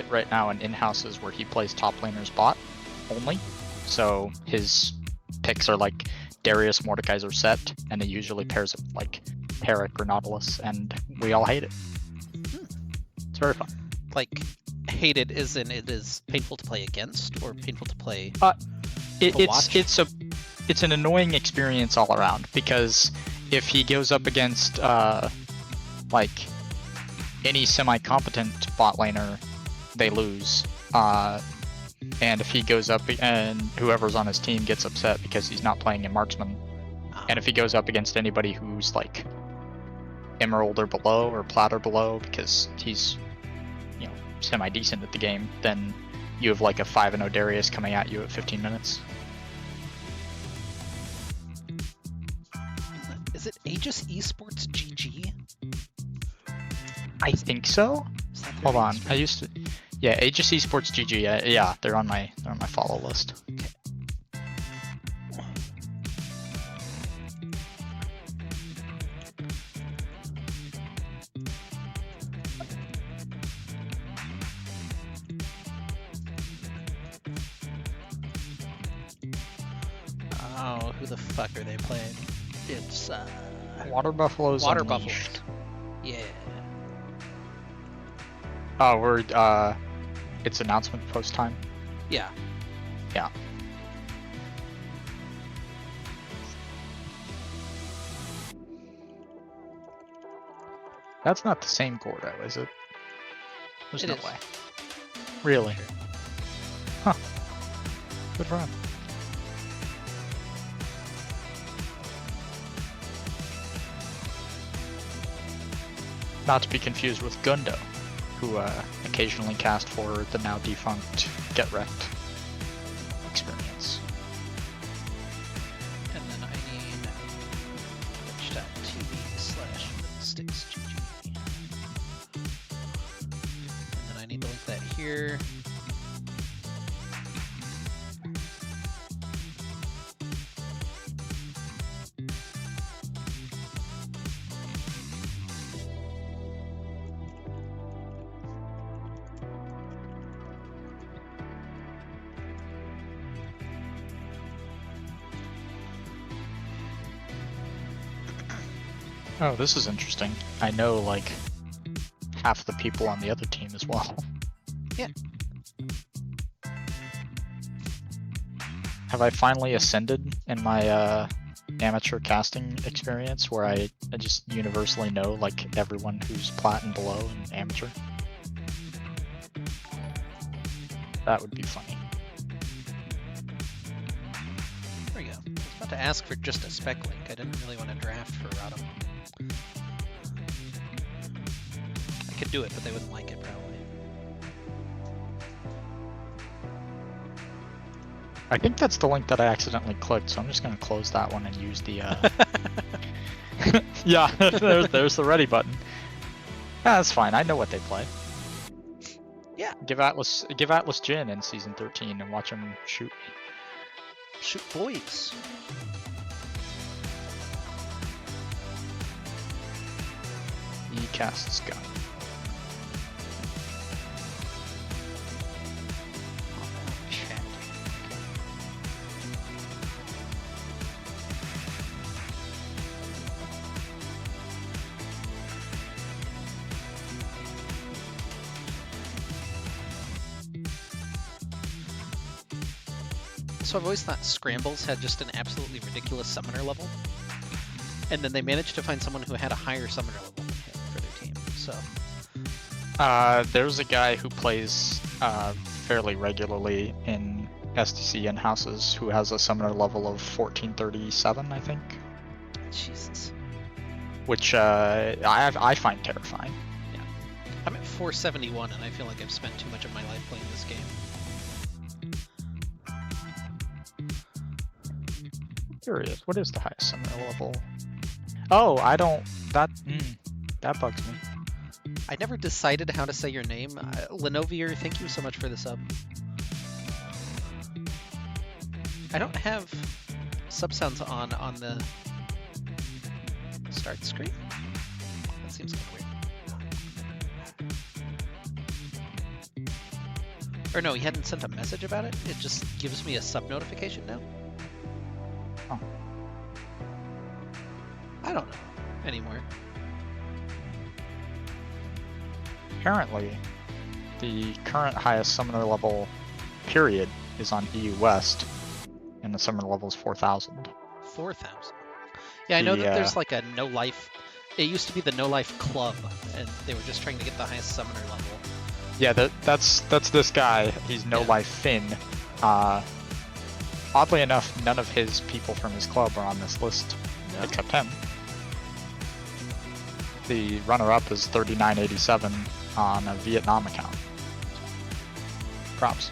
right now in in-houses where he plays top laners bot only. So his picks are like Darius, Mordekaiser, Set, and it usually pairs up like Peric or Nautilus, and we all hate it. It's very fun. Like, hated as in it is painful to play against, or painful to play It's an annoying experience all around, because if he goes up against like any semi-competent bot laner, they lose. And if he goes up and whoever's on his team gets upset because he's not playing in marksman, and if he goes up against anybody who's like emerald or below or plat or below because he's, you know, semi-decent at the game, then you have like a 5-0 Darius coming at you at 15 minutes. Is it Aegis Esports GG? I think so. Hold on, I used to. Yeah, Aegis Esports GG. Yeah, they're on my follow list. Okay. Oh, who the fuck are they playing? It's Water Buffalo's Water Unleashed. Buffalo. Yeah. Oh, we're it's announcement post time. Yeah. Yeah. That's not the same Gordo, is it? There's no way. Really? Sure. Huh. Good for him. Not to be confused with Gundo, who occasionally cast for the now defunct Get Wrecked experience. And then I need twitch.tv/Middlesticks GG. And then I need to link that here. Oh, this is interesting. I know like half the people on the other team as well. Yeah. Have I finally ascended in my amateur casting experience where I just universally know like everyone who's plat and below in amateur? That would be funny. There we go. I was about to ask for just a spec link. I didn't really want to draft for Rotom. I could do it, but they wouldn't like it probably. I think that's the link that I accidentally clicked, so I'm just gonna close that one and use the yeah, there's the ready button. Yeah, that's fine. I know what they play. Yeah. Give Atlas Jin in season 13 and watch him shoot. Shoot boys. He casts gun. So I've always thought Scrambles had just an absolutely ridiculous summoner level. And then they managed to find someone who had a higher summoner level than him for their team, so... There's a guy who plays fairly regularly in STC and houses who has a summoner level of 1437, I think. Jesus. Which I find terrifying. Yeah. I'm at 471 and I feel like I've spent too much of my life playing this game. Curious, what is the highest summoner level? Oh, I don't... that bugs me. I never decided how to say your name. Lenovier, thank you so much for the sub. I don't have sub sounds on the start screen. That seems kind of weird. Or no, he hadn't sent a message about it. It just gives me a sub notification now. Oh. I don't know anymore. Apparently, the current highest summoner level, period, is on EU West, and the summoner level is 4,000. 4,000. Yeah, I know that there's like a no life. It used to be the no life club, and they were just trying to get the highest summoner level. Yeah, that's this guy. He's no life Finn. Oddly enough, none of his people from his club are on this list, except him. The runner-up is 3987 on a Vietnam account. Props.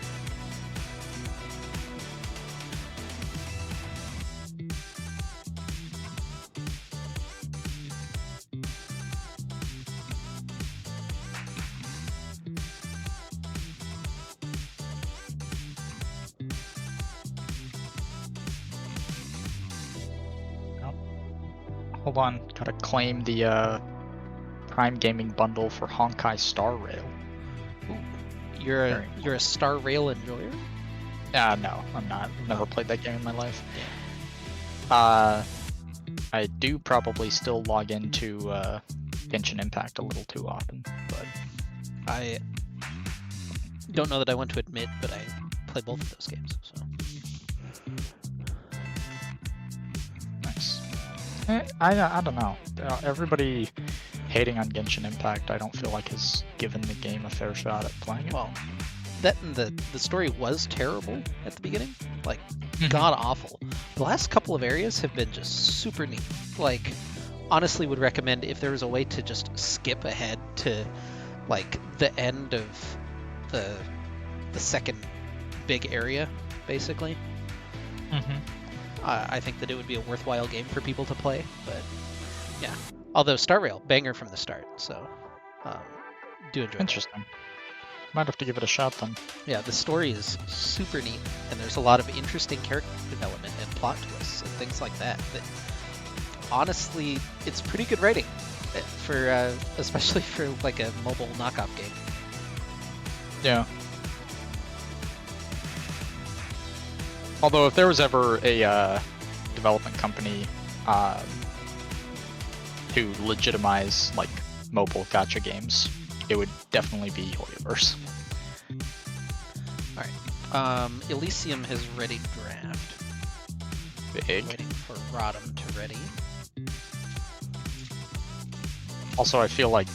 Hold on, gotta claim the Prime Gaming bundle for Honkai Star Rail. Ooh. You're a Star Rail enjoyer? No, I'm not. Never played that game in my life. Yeah. I do probably still log into Genshin Impact a little too often, but I don't know that I want to admit, but I play both of those games. So nice. I don't know. Everybody hating on Genshin Impact, I don't feel like has given the game a fair shot at playing it. Well, that and the story was terrible at the beginning, like god awful. The last couple of areas have been just super neat. Like, honestly, would recommend if there was a way to just skip ahead to like the end of the second big area, basically. I think that it would be a worthwhile game for people to play, but yeah. Although Star Rail, banger from the start, so do enjoy. Interesting. Might have to give it a shot then. Yeah, the story is super neat, and there's a lot of interesting character development and plot twists and things like that. That honestly, it's pretty good writing for especially for like a mobile knockoff game. Yeah. Although if there was ever a development company to legitimize like mobile gacha games, it would definitely be Hoyoverse. Alright. Elysium has ready draft. Big. Waiting for Rodham to ready. Also, I feel like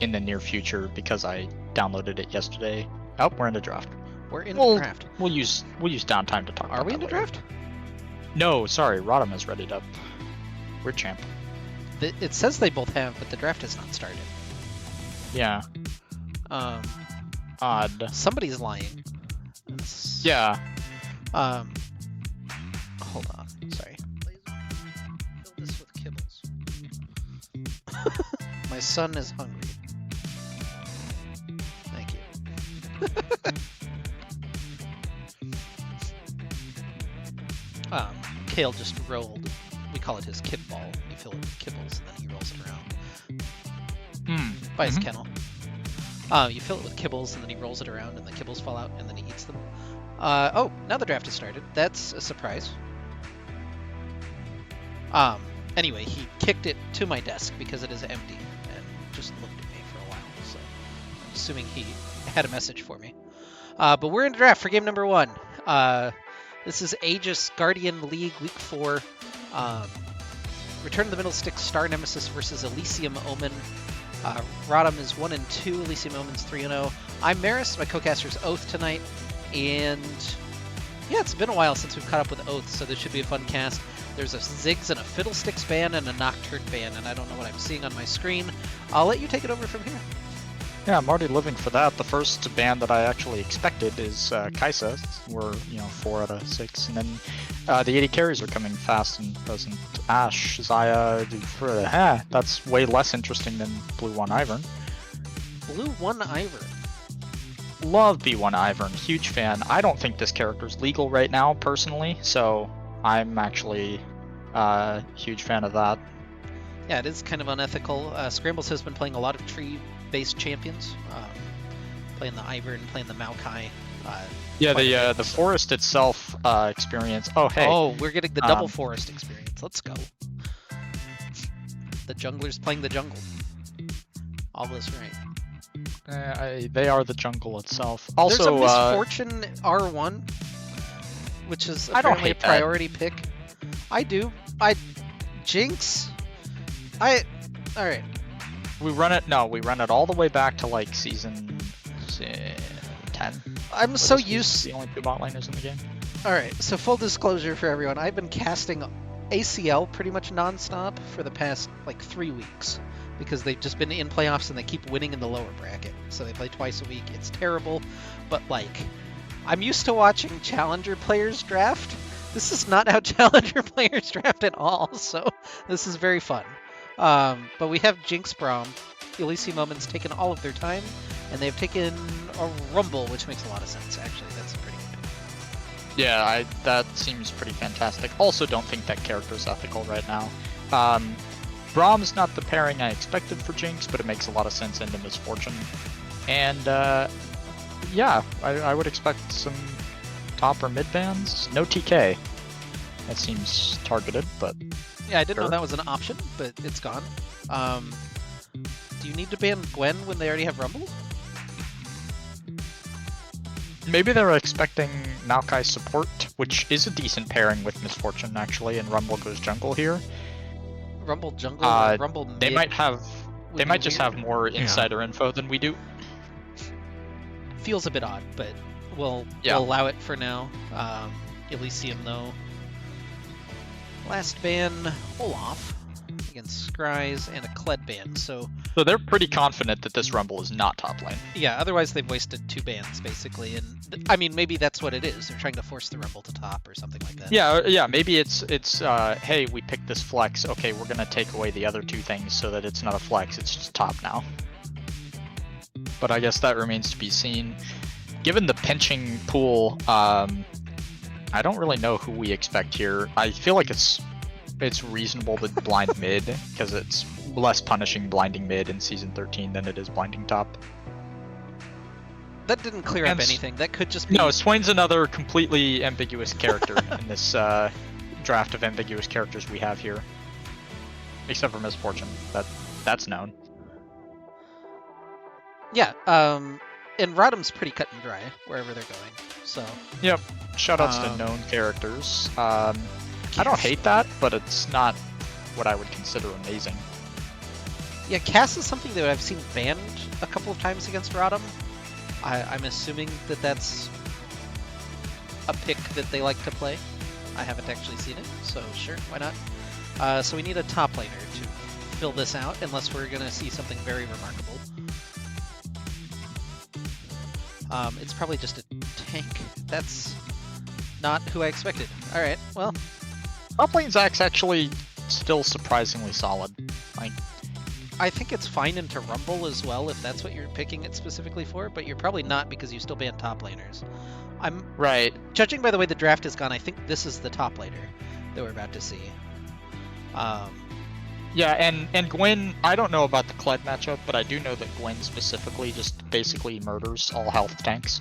in the near future, because I downloaded it yesterday. Oh, we're in the draft. We're in the draft. We'll use downtime to talk about Are we in the later. draft? No, sorry, Rodham is readied up. We're champ. It says they both have, but the draft has not started. Yeah. Odd. Somebody's lying. Yeah. Hold on. Sorry. Fill this with kibbles. My son is hungry. Thank you. Kale just rolled. We call it his kib ball. You fill it with kibbles, and then he rolls it around. By his kennel. You fill it with kibbles, and then he rolls it around, and the kibbles fall out, and then he eats them. Oh, now the draft has started. That's a surprise. Anyway, he kicked it to my desk because it is empty, and just looked at me for a while. So I'm assuming he had a message for me. But we're in the draft for game number 1. This is Aegis Guardian League Week 4. Return to the Middlesticks Star Nemesis versus Elysium Omen. Rodham is 1-2, Elysium Omen's 3-0. I'm Maris, my co-caster's Oath tonight, and yeah, it's been a while since we've caught up with Oath, so this should be a fun cast. There's a Ziggs and a Fiddlesticks ban and a Nocturne ban, and I don't know what I'm seeing on my screen. I'll let you take it over from here. Yeah, I'm already living for that. The first ban that I actually expected is Kaisa. We're 4 out of 6, and then the 80 carries are coming fast and present. Ashe, Zaya, that's way less interesting than Blue 1 Ivern. Blue 1 Ivern. Love B1 Ivern, huge fan. I don't think this character's legal right now, personally, so I'm actually a huge fan of that. Yeah, it is kind of unethical. Scrambles has been playing a lot of tree-based champions, playing the Ivern, playing the Maokai. Yeah, quite a bit, the so- forest itself experience. Oh, hey. Oh, we're getting the double Um, forest experience. Let's go. The junglers playing the jungle. All this right. they are the jungle itself. There's Also, a Misfortune R1, which is I don't apparently a hate that. priority pick. I do. Jinx. All right. we run it. No, we run it all the way back to like season 10. I'm where so this is used. the only 2 bot laners in the game. All right. So full disclosure for everyone, I've been casting ACL pretty much nonstop for the past like 3 weeks because they've just been in playoffs and they keep winning in the lower bracket. So they play twice a week. It's terrible, but like I'm used to watching challenger players draft. This is not how challenger players draft at all. So this is very fun. But we have Jinx Braum. Elysium Moment's taken all of their time, and they've taken a Rumble, which makes a lot of sense, actually. That's pretty good. Yeah, that seems pretty fantastic. Also, don't think that character's ethical right now. Brahm's not the pairing I expected for Jinx, but it makes a lot of sense into Misfortune. And yeah, I would expect some top or mid bans. No TK. That seems targeted, but Yeah, I didn't know sure. that was an option, but it's gone. Do you need to ban Gwen when they already have Rumble? maybe they're expecting Maokai support, which is a decent pairing with Misfortune actually, and Rumble goes jungle here. Rumble jungle or Rumble mid? They might have. would They be might just weird. have more insider info than we do. Feels a bit odd, but we'll allow it for now. Elysium, though. Last ban, Olaf against Scries, and a Kled ban. So, So they're pretty confident that this Rumble is not top lane. yeah, otherwise they've wasted 2 bans, basically. And, I mean, maybe that's what it is. They're trying to force the Rumble to top or something like that. Yeah, maybe it's hey, we picked this flex. Okay, we're gonna take away the other 2 things so that it's not a flex. It's just top now. But I guess that remains to be seen. Given the pinching pool, I don't really know who we expect here. I feel like it's reasonable to blind mid because it's less punishing blinding mid in season 13 than it is blinding top. That didn't clear up And anything. That could just be... No, Swain's another completely ambiguous character in this draft of ambiguous characters we have here. Except for Misfortune. That's known. Yeah, and Rodham's pretty cut and dry wherever they're going, so... Yep. Shoutouts to known characters. I don't hate that, but it's not what I would consider amazing. Yeah, Cass is something that I've seen banned a couple of times against Rodham. I'm assuming that that's a pick that they like to play. I haven't actually seen it, so sure, why not? So we need a top laner to fill this out, unless we're going to see something very remarkable. It's probably just a tank. That's not who I expected. Alright, well... Top lane Zach's actually still surprisingly solid. Like, I think it's fine into Rumble as well, if that's what you're picking it specifically for, but you're probably not because you still ban top laners. right. Judging by the way the draft has gone, I think this is the top laner that we're about to see. Yeah, and Gwen, I don't know about the Kled matchup, but I do know that Gwen specifically just basically murders all health tanks.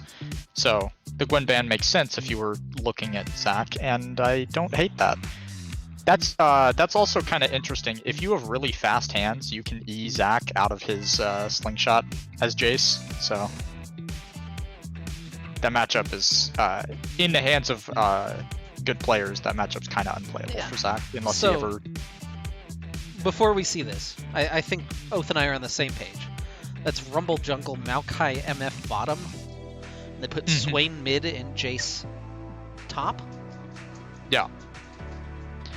So the Gwen ban makes sense if you were looking at Zach, and I don't hate that. That's also kind of interesting. If you have really fast hands, you can E Zach out of his slingshot as Jace. So that matchup is in the hands of good players. That matchup's kind of unplayable for Zach unless he ever. Before we see this, I think Oath and I are on the same page. That's Rumble Jungle, Maokai MF bottom. They put Swain mid and Jace top. Yeah.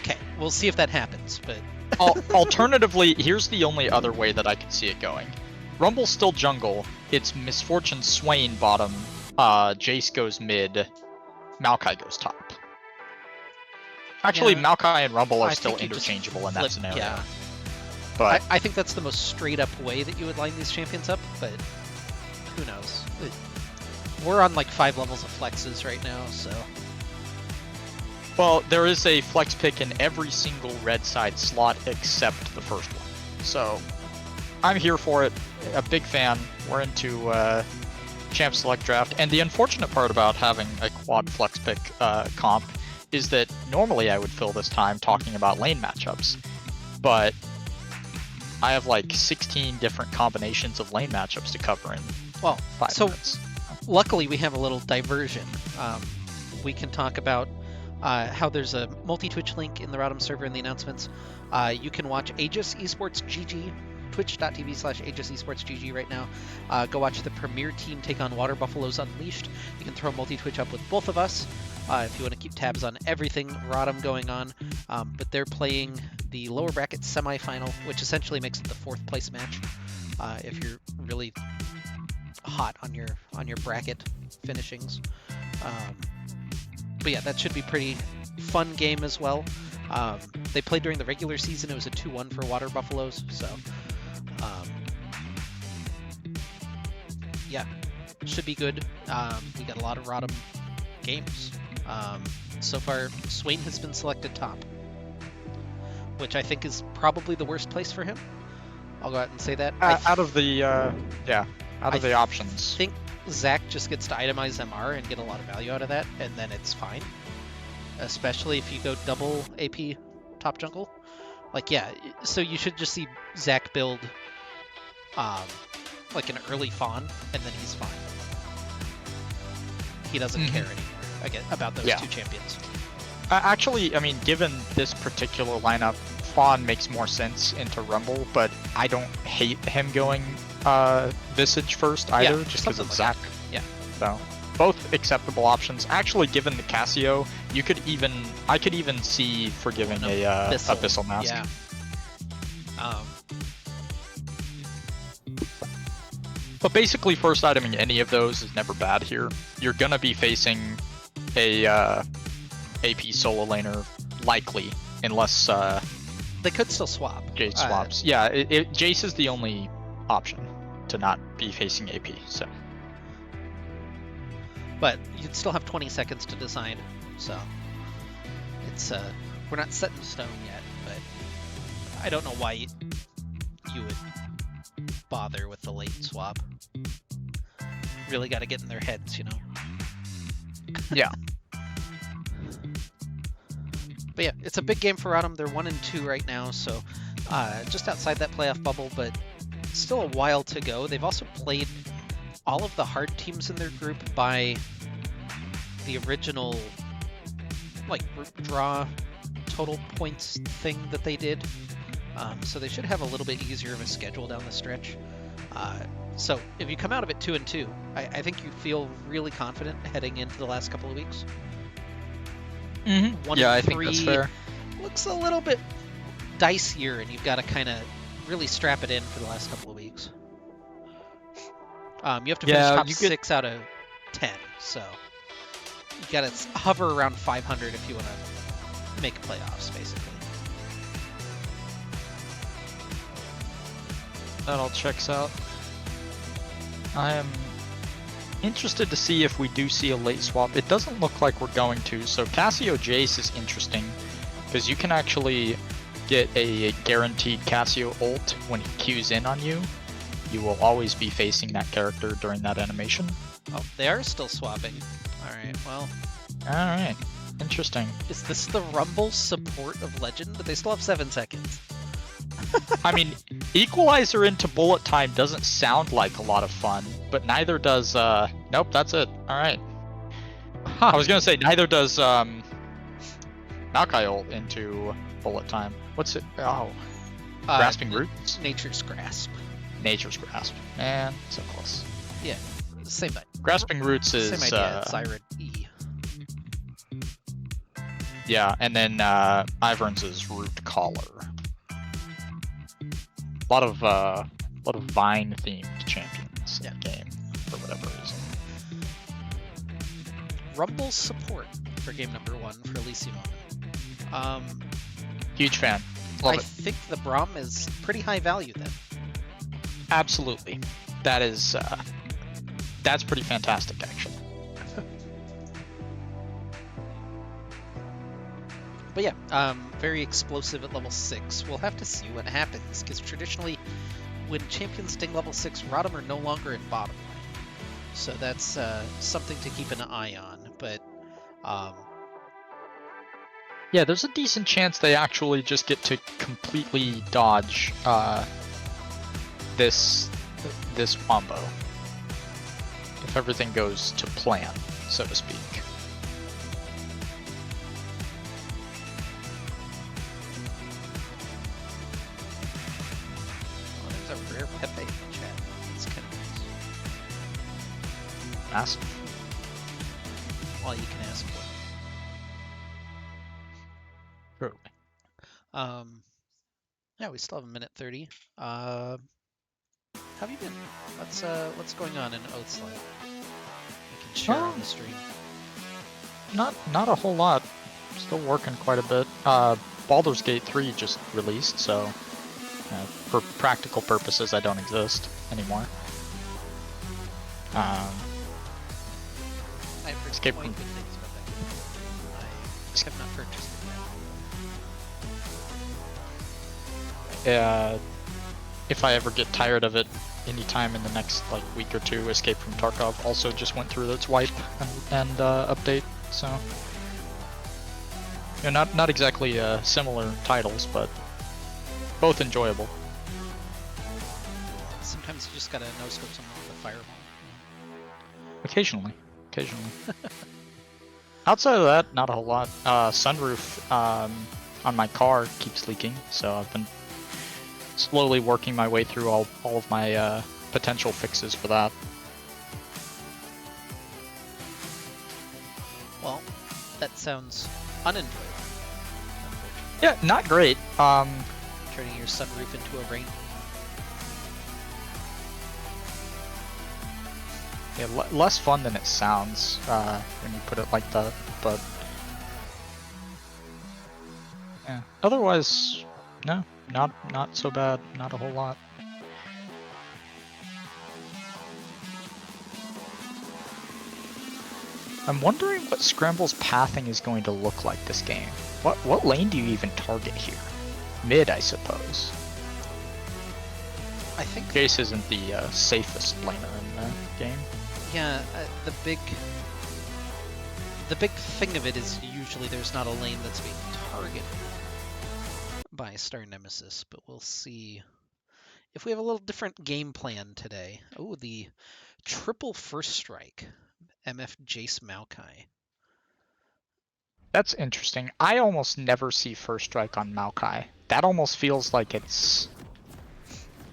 Okay, we'll see if that happens, but... Alternatively, here's the only other way that I could see it going. Rumble's still jungle, it's Misfortune Swain bottom, Jace goes mid, Maokai goes top. Actually, Yeah. Maokai and Rumble are I still think you just interchangeable in that flip- scenario. Yeah. But I think that's the most straight up way that you would line these champions up, but who knows? We're on like 5 levels of flexes right now, so... well, there is a flex pick in every single red side slot except the first one. So I'm here for it. A big fan. We're into champ select draft. And the unfortunate part about having a quad flex pick comp is that normally I would fill this time talking about lane matchups, but I have like 16 different combinations of lane matchups to cover in Well, 5 so minutes. luckily we have a little diversion. We can talk about how there's a multi-Twitch link in the Rotom server in the announcements. You can watch Aegis Esports GG, twitch.tv/Aegis Esports GG right now. Go watch the premier team take on Water Buffaloes Unleashed. You can throw multi-Twitch up with both of us if you want to keep tabs on everything Rotom going on. But they're playing the lower bracket semifinal, which essentially makes it the 4th place match. If you're really hot on your bracket finishings. But yeah, that should be pretty fun game as well. They played during the regular season. It was a 2-1 for Water Buffaloes. So yeah, should be good. We got a lot of Rotom games. So far, Swain has been selected top, which I think is probably the worst place for him. I'll go out and say that. Out of the options. I think Zach just gets to itemize MR and get a lot of value out of that, and then it's fine. Especially if you go double AP top jungle. Like, yeah, so you should just see Zach build like an early Fawn, and then he's fine. He doesn't care anymore about those two champions. Actually, I mean, given this particular lineup, Fawn makes more sense into Rumble, but I don't hate him going Visage first either, just because of like Zac. Yeah. So both acceptable options. Actually, given the Cassio, I could even see forgiving a Abyssal Mask. Yeah. But basically, first iteming any of those is never bad here. You're gonna be facing a AP solo laner, likely, unless they could still swap. Jace swaps. Yeah, Jace is the only option to not be facing AP. So, but you'd still have 20 seconds to decide. So it's we're not set in stone yet, but I don't know why you would bother with the late swap. Really got to get in their heads, you know. Yeah. But yeah, it's a big game for Rotom. They're 1-2 right now, so just outside that playoff bubble, but still a while to go. They've also played all of the hard teams in their group by the original like draw total points thing that they did. So they should have a little bit easier of a schedule down the stretch. So if you come out of it 2-2, I think you feel really confident heading into the last couple of weeks. Yeah, I think that's fair. Looks a little bit dicier, and you've got to kind of really strap it in for the last couple of weeks. You have to finish top 6 out of 10, so you got to hover around 500 if you want to make playoffs, basically. That all checks out. I am interested to see if we do see a late swap. It doesn't look like we're going to, so Cassio Jace is interesting because you can actually get a guaranteed Cassio ult when he queues in on you. You will always be facing that character during that animation. Oh, they are still swapping. Alright, well. Alright, interesting. Is this the Rumble support of Legend? But they still have 7 seconds. I mean, Equalizer into bullet time doesn't sound like a lot of fun, but neither does, nope, that's it. Alright. I was gonna say, neither does, Maokai ult into bullet time. What's it? Oh. Grasping Roots? Nature's Grasp. Nature's Grasp. Man, so close. Yeah, same thing. Grasping Roots is, same idea, Siren E. Yeah, and then, Ivern's is Root Collar. A lot of Vine themed champions in the game for whatever reason. Rumble support for game number 1 for Elysium. Huge fan. Love it. I think the Braum is pretty high value then. Absolutely. That is that's pretty fantastic actually. But yeah, very explosive at level 6. We'll have to see what happens, because traditionally, when champions sting level 6, Rotom are no longer in bottom So that's something to keep an eye on. But Yeah, there's a decent chance they actually just get to completely dodge this wombo if everything goes to plan, so to speak. oh, there's a rare Pepe in the chat. That's kind of nice. Massive. All you can ask for. Truly. Yeah, we still have a minute 30. How have you been? What's going on in Oath's life? We can share on the stream. Not a whole lot. Still working quite a bit. Baldur's Gate 3 just released, so for practical purposes, I don't exist anymore. I've heard Escape quite from- good things about that game. I have not purchased it If I ever get tired of it anytime in the next like week or two, Escape from Tarkov also just went through its wipe and update, so not exactly similar titles, but both enjoyable. yet. Sometimes you just gotta no-scope someone with a fireball. Occasionally. Outside of that, not a whole lot. Sunroof on my car keeps leaking, so I've been slowly working my way through all of my potential fixes for that. Well, that sounds unenjoyable. Yeah, not great. Turning your sunroof into a rain. Yeah, less fun than it sounds when you put it like that, but yeah. Otherwise, no, not so bad. Not a whole lot. I'm wondering what Scramble's pathing is going to look like this game. What lane do you even target here? Mid, I suppose. I think. Jace isn't the safest laner in the game. Yeah, the big thing of it is usually there's not a lane that's being targeted by Star Nemesis, but we'll see if we have a little different game plan today. Oh, the triple first strike, MF Jace Maokai. That's interesting. I almost never see first strike on Maokai. That almost feels like it's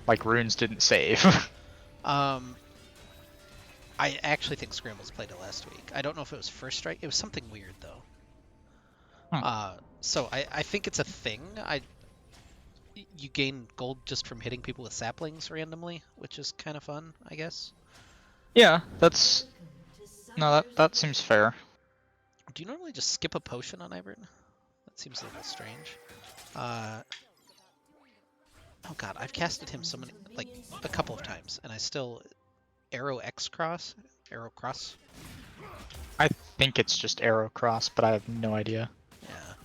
like runes didn't save. I actually think Scrambles played it last week. I don't know if it was first strike. It was something weird though. So I think it's a thing. You gain gold just from hitting people with saplings randomly, which is kind of fun, I guess. Yeah, that seems fair. Do you normally just skip a potion on Ivern? That seems a little strange. Oh god, I've casted him so many, like a couple of times, and I still Arrow cross. I think it's just arrow cross, but I have no idea. Yeah.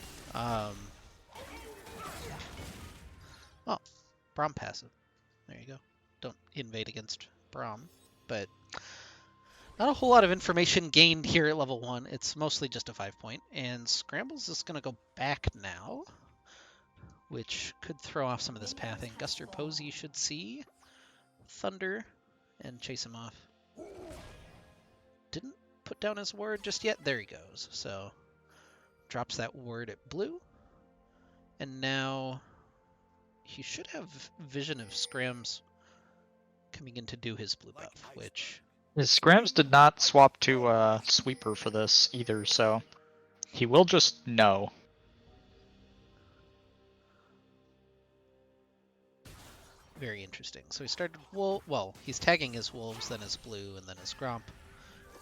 Oh, Braum passive. There you go. Don't invade against Braum, but not a whole lot of information gained here at level 1. It's mostly just a 5-point, and Scrambles is going to go back now, which could throw off some of this pathing. Guster Posey should see Thunder and chase him off. Didn't put down his ward just yet. There he goes. So drops that ward at blue, and now he should have vision of Scrams coming in to do his blue buff, which... Scrams did not swap to Sweeper for this either, so he will just know. Very interesting. So he started well, he's tagging his wolves, then his blue, and then his gromp,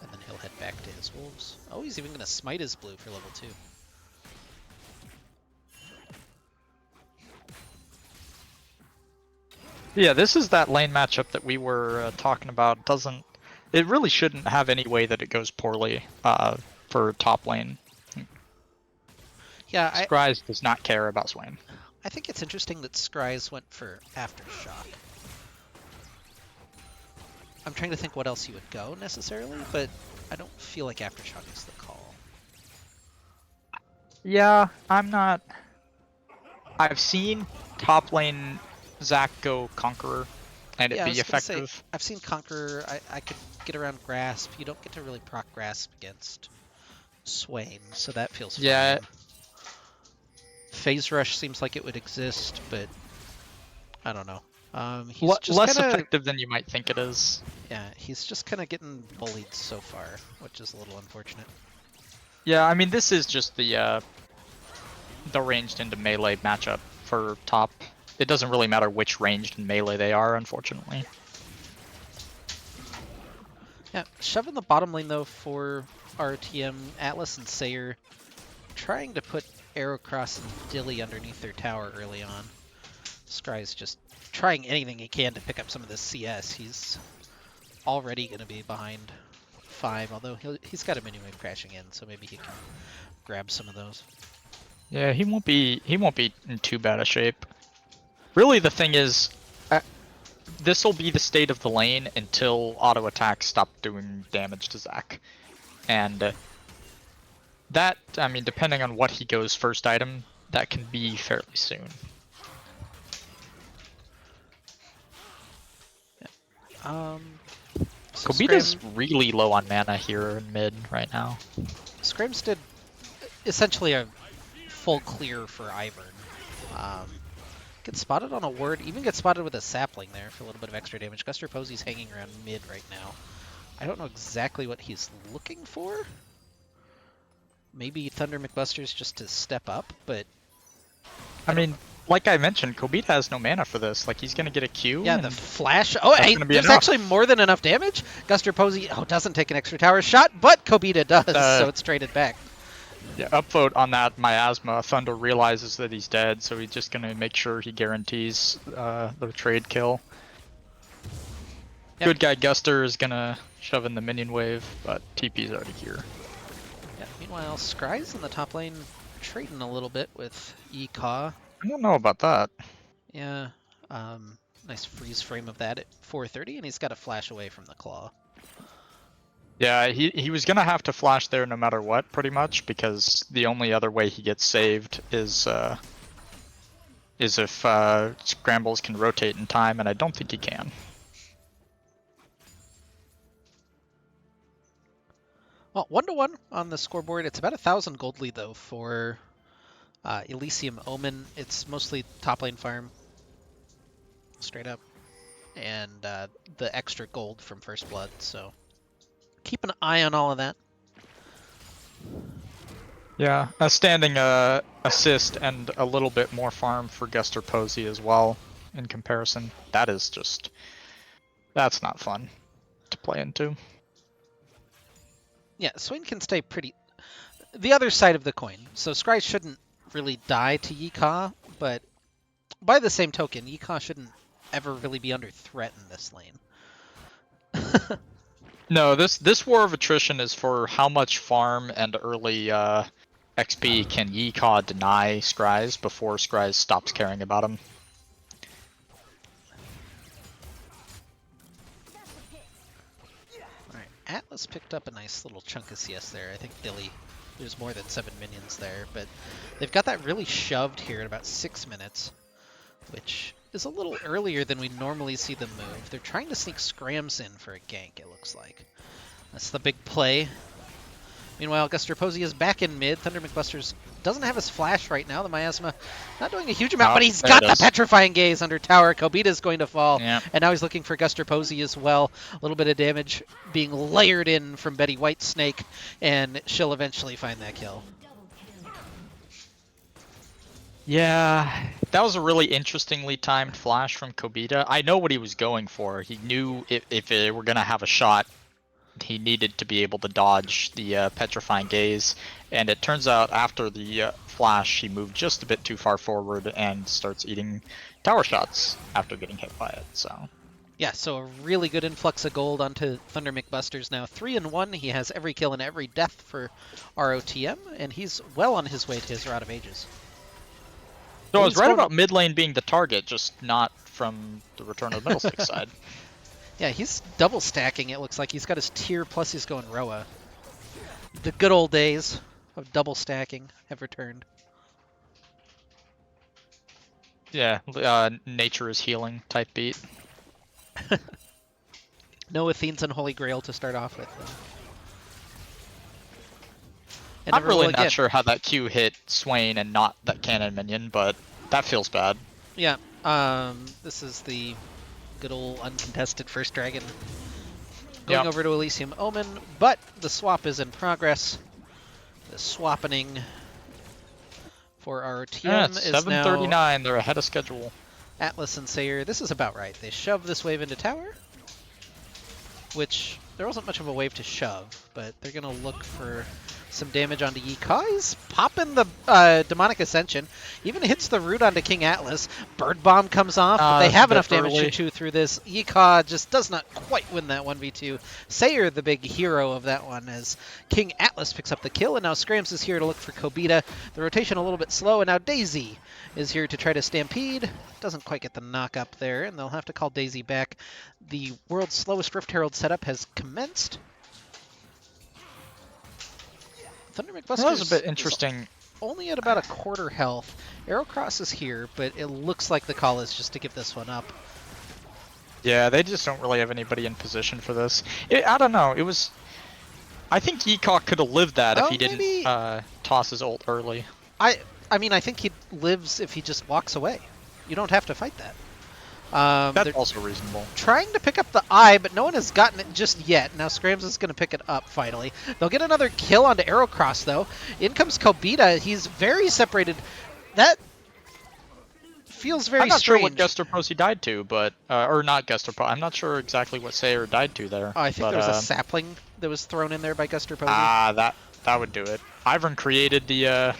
and then he'll head back to his wolves. Oh, he's even going to smite his blue for level 2. Yeah, this is that lane matchup that we were talking about. It really shouldn't have any way that it goes poorly for top lane. Yeah, Scry's does not care about Swain. I think it's interesting that Scry's went for Aftershock. I'm trying to think what else he would go necessarily, but I don't feel like Aftershock is the call. Yeah, I'm not. I've seen top lane Zac go Conqueror, and it Yeah, I be was gonna say effective. I've seen Conqueror. I could get around Grasp. You don't get to really proc Grasp against Swain, so that feels Yeah, fine. Phase Rush seems like it would exist, but I don't know. He's just less kind of effective than you might think it is. he's just kind of getting bullied so far, which is a little unfortunate. Yeah, I mean this is just the ranged into melee matchup for top. It doesn't really matter which ranged and melee they are, unfortunately. Yeah, shoving the bottom lane though for RTM, Atlas and Sayer trying to put Aerocross and Dilly underneath their tower early on. Scry's just trying anything he can to pick up some of this CS. He's already going to be behind 5, although he's got a mini wave crashing in, so maybe he can grab some of those. Yeah, he won't be in too bad a shape. Really, the thing is, this will be the state of the lane until auto attacks stop doing damage to Zac, and that, I mean, depending on what he goes first item, that can be fairly soon. So Kobita's really low on mana here in mid right now. Scrams did essentially a full clear for Ivern. Gets spotted on a ward, even gets spotted with a sapling there for a little bit of extra damage. Guster Posey's hanging around mid right now. I don't know exactly what he's looking for. Maybe Thunder McBusters just to step up, but I mean, like I mentioned, Kobita has no mana for this. Like, he's gonna get a Q. yeah, the flash. Oh, hey, there's actually more than enough damage. Guster Posey doesn't take an extra tower shot, but Kobita does, so it's traded back. Yeah, upvote on that miasma. Thunder realizes that he's dead, so he's just gonna make sure he guarantees the trade kill. Yep. Good guy Guster is gonna shove in the minion wave, but TP's already here. Yeah. Meanwhile, Scry's in the top lane trading a little bit with Ekaw. I don't know about that. Yeah. Nice freeze frame of that at 430, and he's got a flash away from the claw. Yeah, he was gonna have to flash there no matter what, pretty much, because the only other way he gets saved is if Scrambles can rotate in time, and I don't think he can. Well, 1-1 on the scoreboard. It's about 1,000 gold lead though for Elysium Omen. It's mostly top lane farm, straight up, and the extra gold from First Blood. So keep an eye on all of that. Yeah, a standing assist and a little bit more farm for Guster Posey as well in comparison. That is just, that's not fun to play into. Yeah, Swain can stay pretty... The other side of the coin. So Scry shouldn't really die to Ekaw, but by the same token, Ekaw shouldn't ever really be under threat in this lane. No, this war of attrition is for how much farm and early XP can Ekaw deny Scry's before Scry's stops caring about him. Alright, Atlas picked up a nice little chunk of CS there. I think Dilly, there's more than 7 minions there, but they've got that really shoved here at about 6 minutes, which is a little earlier than we normally see them move. They're trying to sneak Scrams in for a gank, it looks like. That's the big play. Meanwhile, Guster Posey is back in mid. Thunder McBusters doesn't have his flash right now. The Miasma not doing a huge amount, but he's got the Petrifying Gaze under tower. Kobita's going to fall, and now he's looking for Guster Posey as well. A little bit of damage being layered in from Betty Whitesnake, and she'll eventually find that kill. Yeah, that was a really interestingly timed flash from Kobita. I know what he was going for. He knew if they were going to have a shot, he needed to be able to dodge the Petrifying Gaze, and it turns out after the flash, he moved just a bit too far forward and starts eating tower shots after getting hit by it. So yeah, so a really good influx of gold onto Thunder McBusters now. 3-1, he has every kill and every death for ROTM, and he's well on his way to his Rod of Ages. So I was right about mid lane being the target, just not from the Return of the Middlesticks side. Yeah, he's double stacking. It looks like he's got his tier plus he's going Roa. The good old days of double stacking have returned. Yeah, nature is healing type beat. No Athene's Unholy Grail to start off with, though. And I'm never will really again. not sure how that Q hit Swain and not that cannon minion, but that feels bad. Yeah, this is the good old uncontested first dragon going over to Elysium Omen, but the swap is in progress. The swappening for our Yeah, TM it's is now 7:39. They're ahead of schedule. Atlas and Sayer. This is about right. They shove this wave into tower, which there wasn't much of a wave to shove, but they're going to look for some damage onto Yika. He's popping the Demonic Ascension. Even hits the root onto King Atlas. Bird Bomb comes off, but they have enough damage to chew through this. Yika just does not quite win that 1v2. Sayer, the big hero of that one, as King Atlas picks up the kill, and now Scrams is here to look for Kobita. The rotation a little bit slow, and now Daisy is here to try to stampede. Doesn't quite get the knock up there, and they'll have to call Daisy back. The world's slowest Rift Herald setup has commenced. Thunder McBusters That was a bit interesting. Only at about a quarter health. Aerocross is here, but it looks like the call is just to give this one up. Yeah, they just don't really have anybody in position for this. I don't know. It was. I think Yeecock could have lived that if he didn't toss his ult early. I mean, I think he lives if he just walks away. You don't have to fight that. That's also reasonable. Trying to pick up the eye, but no one has gotten it just yet. Now Scrams is going to pick it up finally. They'll get another kill onto Aerocross, though. In comes Kobita. He's very separated. That feels very strange. I'm not sure what Gestor died to, but or not Gestor. I'm not sure exactly what Sayer died to there. I think there was a sapling that was thrown in there by Gestor. That would do it. Ivern created the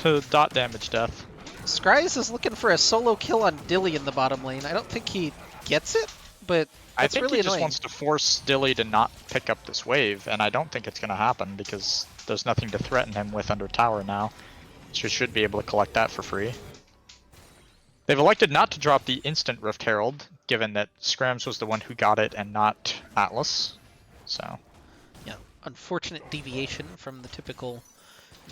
the dot damage death. Scries is looking for a solo kill on Dilly in the bottom lane. I don't think he gets it, but I think really he just annoying. wants to force Dilly to not pick up this wave, and I don't think it's going to happen because there's nothing to threaten him with under tower now. So he should be able to collect that for free. They've elected not to drop the instant Rift Herald, given that Scrams was the one who got it and not Atlas. So, yeah, unfortunate deviation from the typical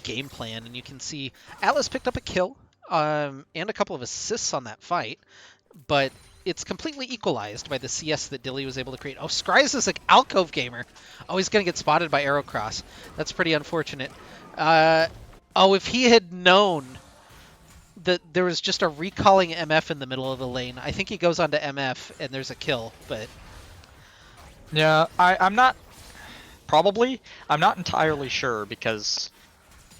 game plan, and you can see Atlas picked up a kill. And a couple of assists on that fight, but it's completely equalized by the CS that Dilly was able to create. Oh, Scries is an alcove gamer. Oh, he's going to get spotted by Aerocross. That's pretty unfortunate. If he had known that there was just a recalling MF in the middle of the lane, I think he goes on to MF and there's a kill, but... Yeah, I'm not... Probably. I'm not entirely sure because...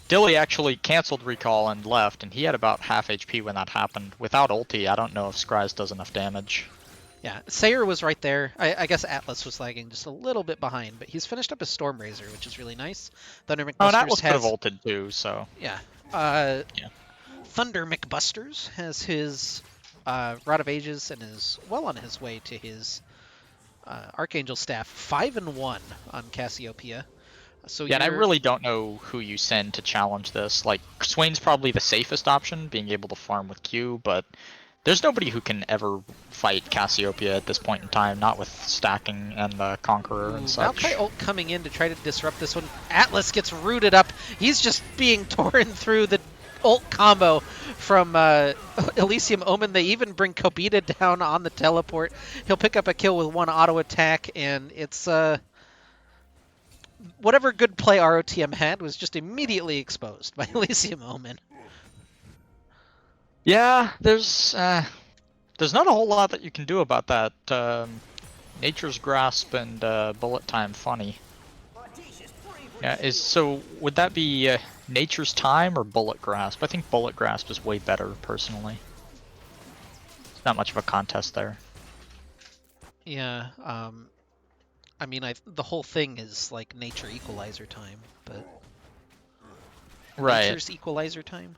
Dilly actually canceled recall and left, and he had about half HP when that happened. Without ulti, I don't know if Scries does enough damage. Yeah, Sayer was right there. I guess Atlas was lagging just a little bit behind, but he's finished up his Stormrazor, which is really nice. Thunder McBusters and Atlas could have ulted too, so... Yeah. Yeah. Thunder McBusters has his Rod of Ages and is well on his way to his Archangel Staff. 5-1 on Cassiopeia. So yeah, and I really don't know who you send to challenge this. Like, Swain's probably the safest option, being able to farm with Q, but there's nobody who can ever fight Cassiopeia at this point in time, not with stacking and the Conqueror and such. Maokai ult coming in to try to disrupt this one. Atlas gets rooted up. He's just being torn through the ult combo from Elysium Omen. They even bring Kobita down on the teleport. He'll pick up a kill with one auto attack, and it's... whatever good play ROTM had was just immediately exposed by Elysium Omen. Yeah, there's not a whole lot that you can do about that. Nature's Grasp and Bullet Time funny. Yeah, would that be Nature's Time or Bullet Grasp? I think Bullet Grasp is way better, personally. It's not much of a contest there. Yeah, I mean, the whole thing is like Nature Equalizer Time, but... Right. Nature's Equalizer Time?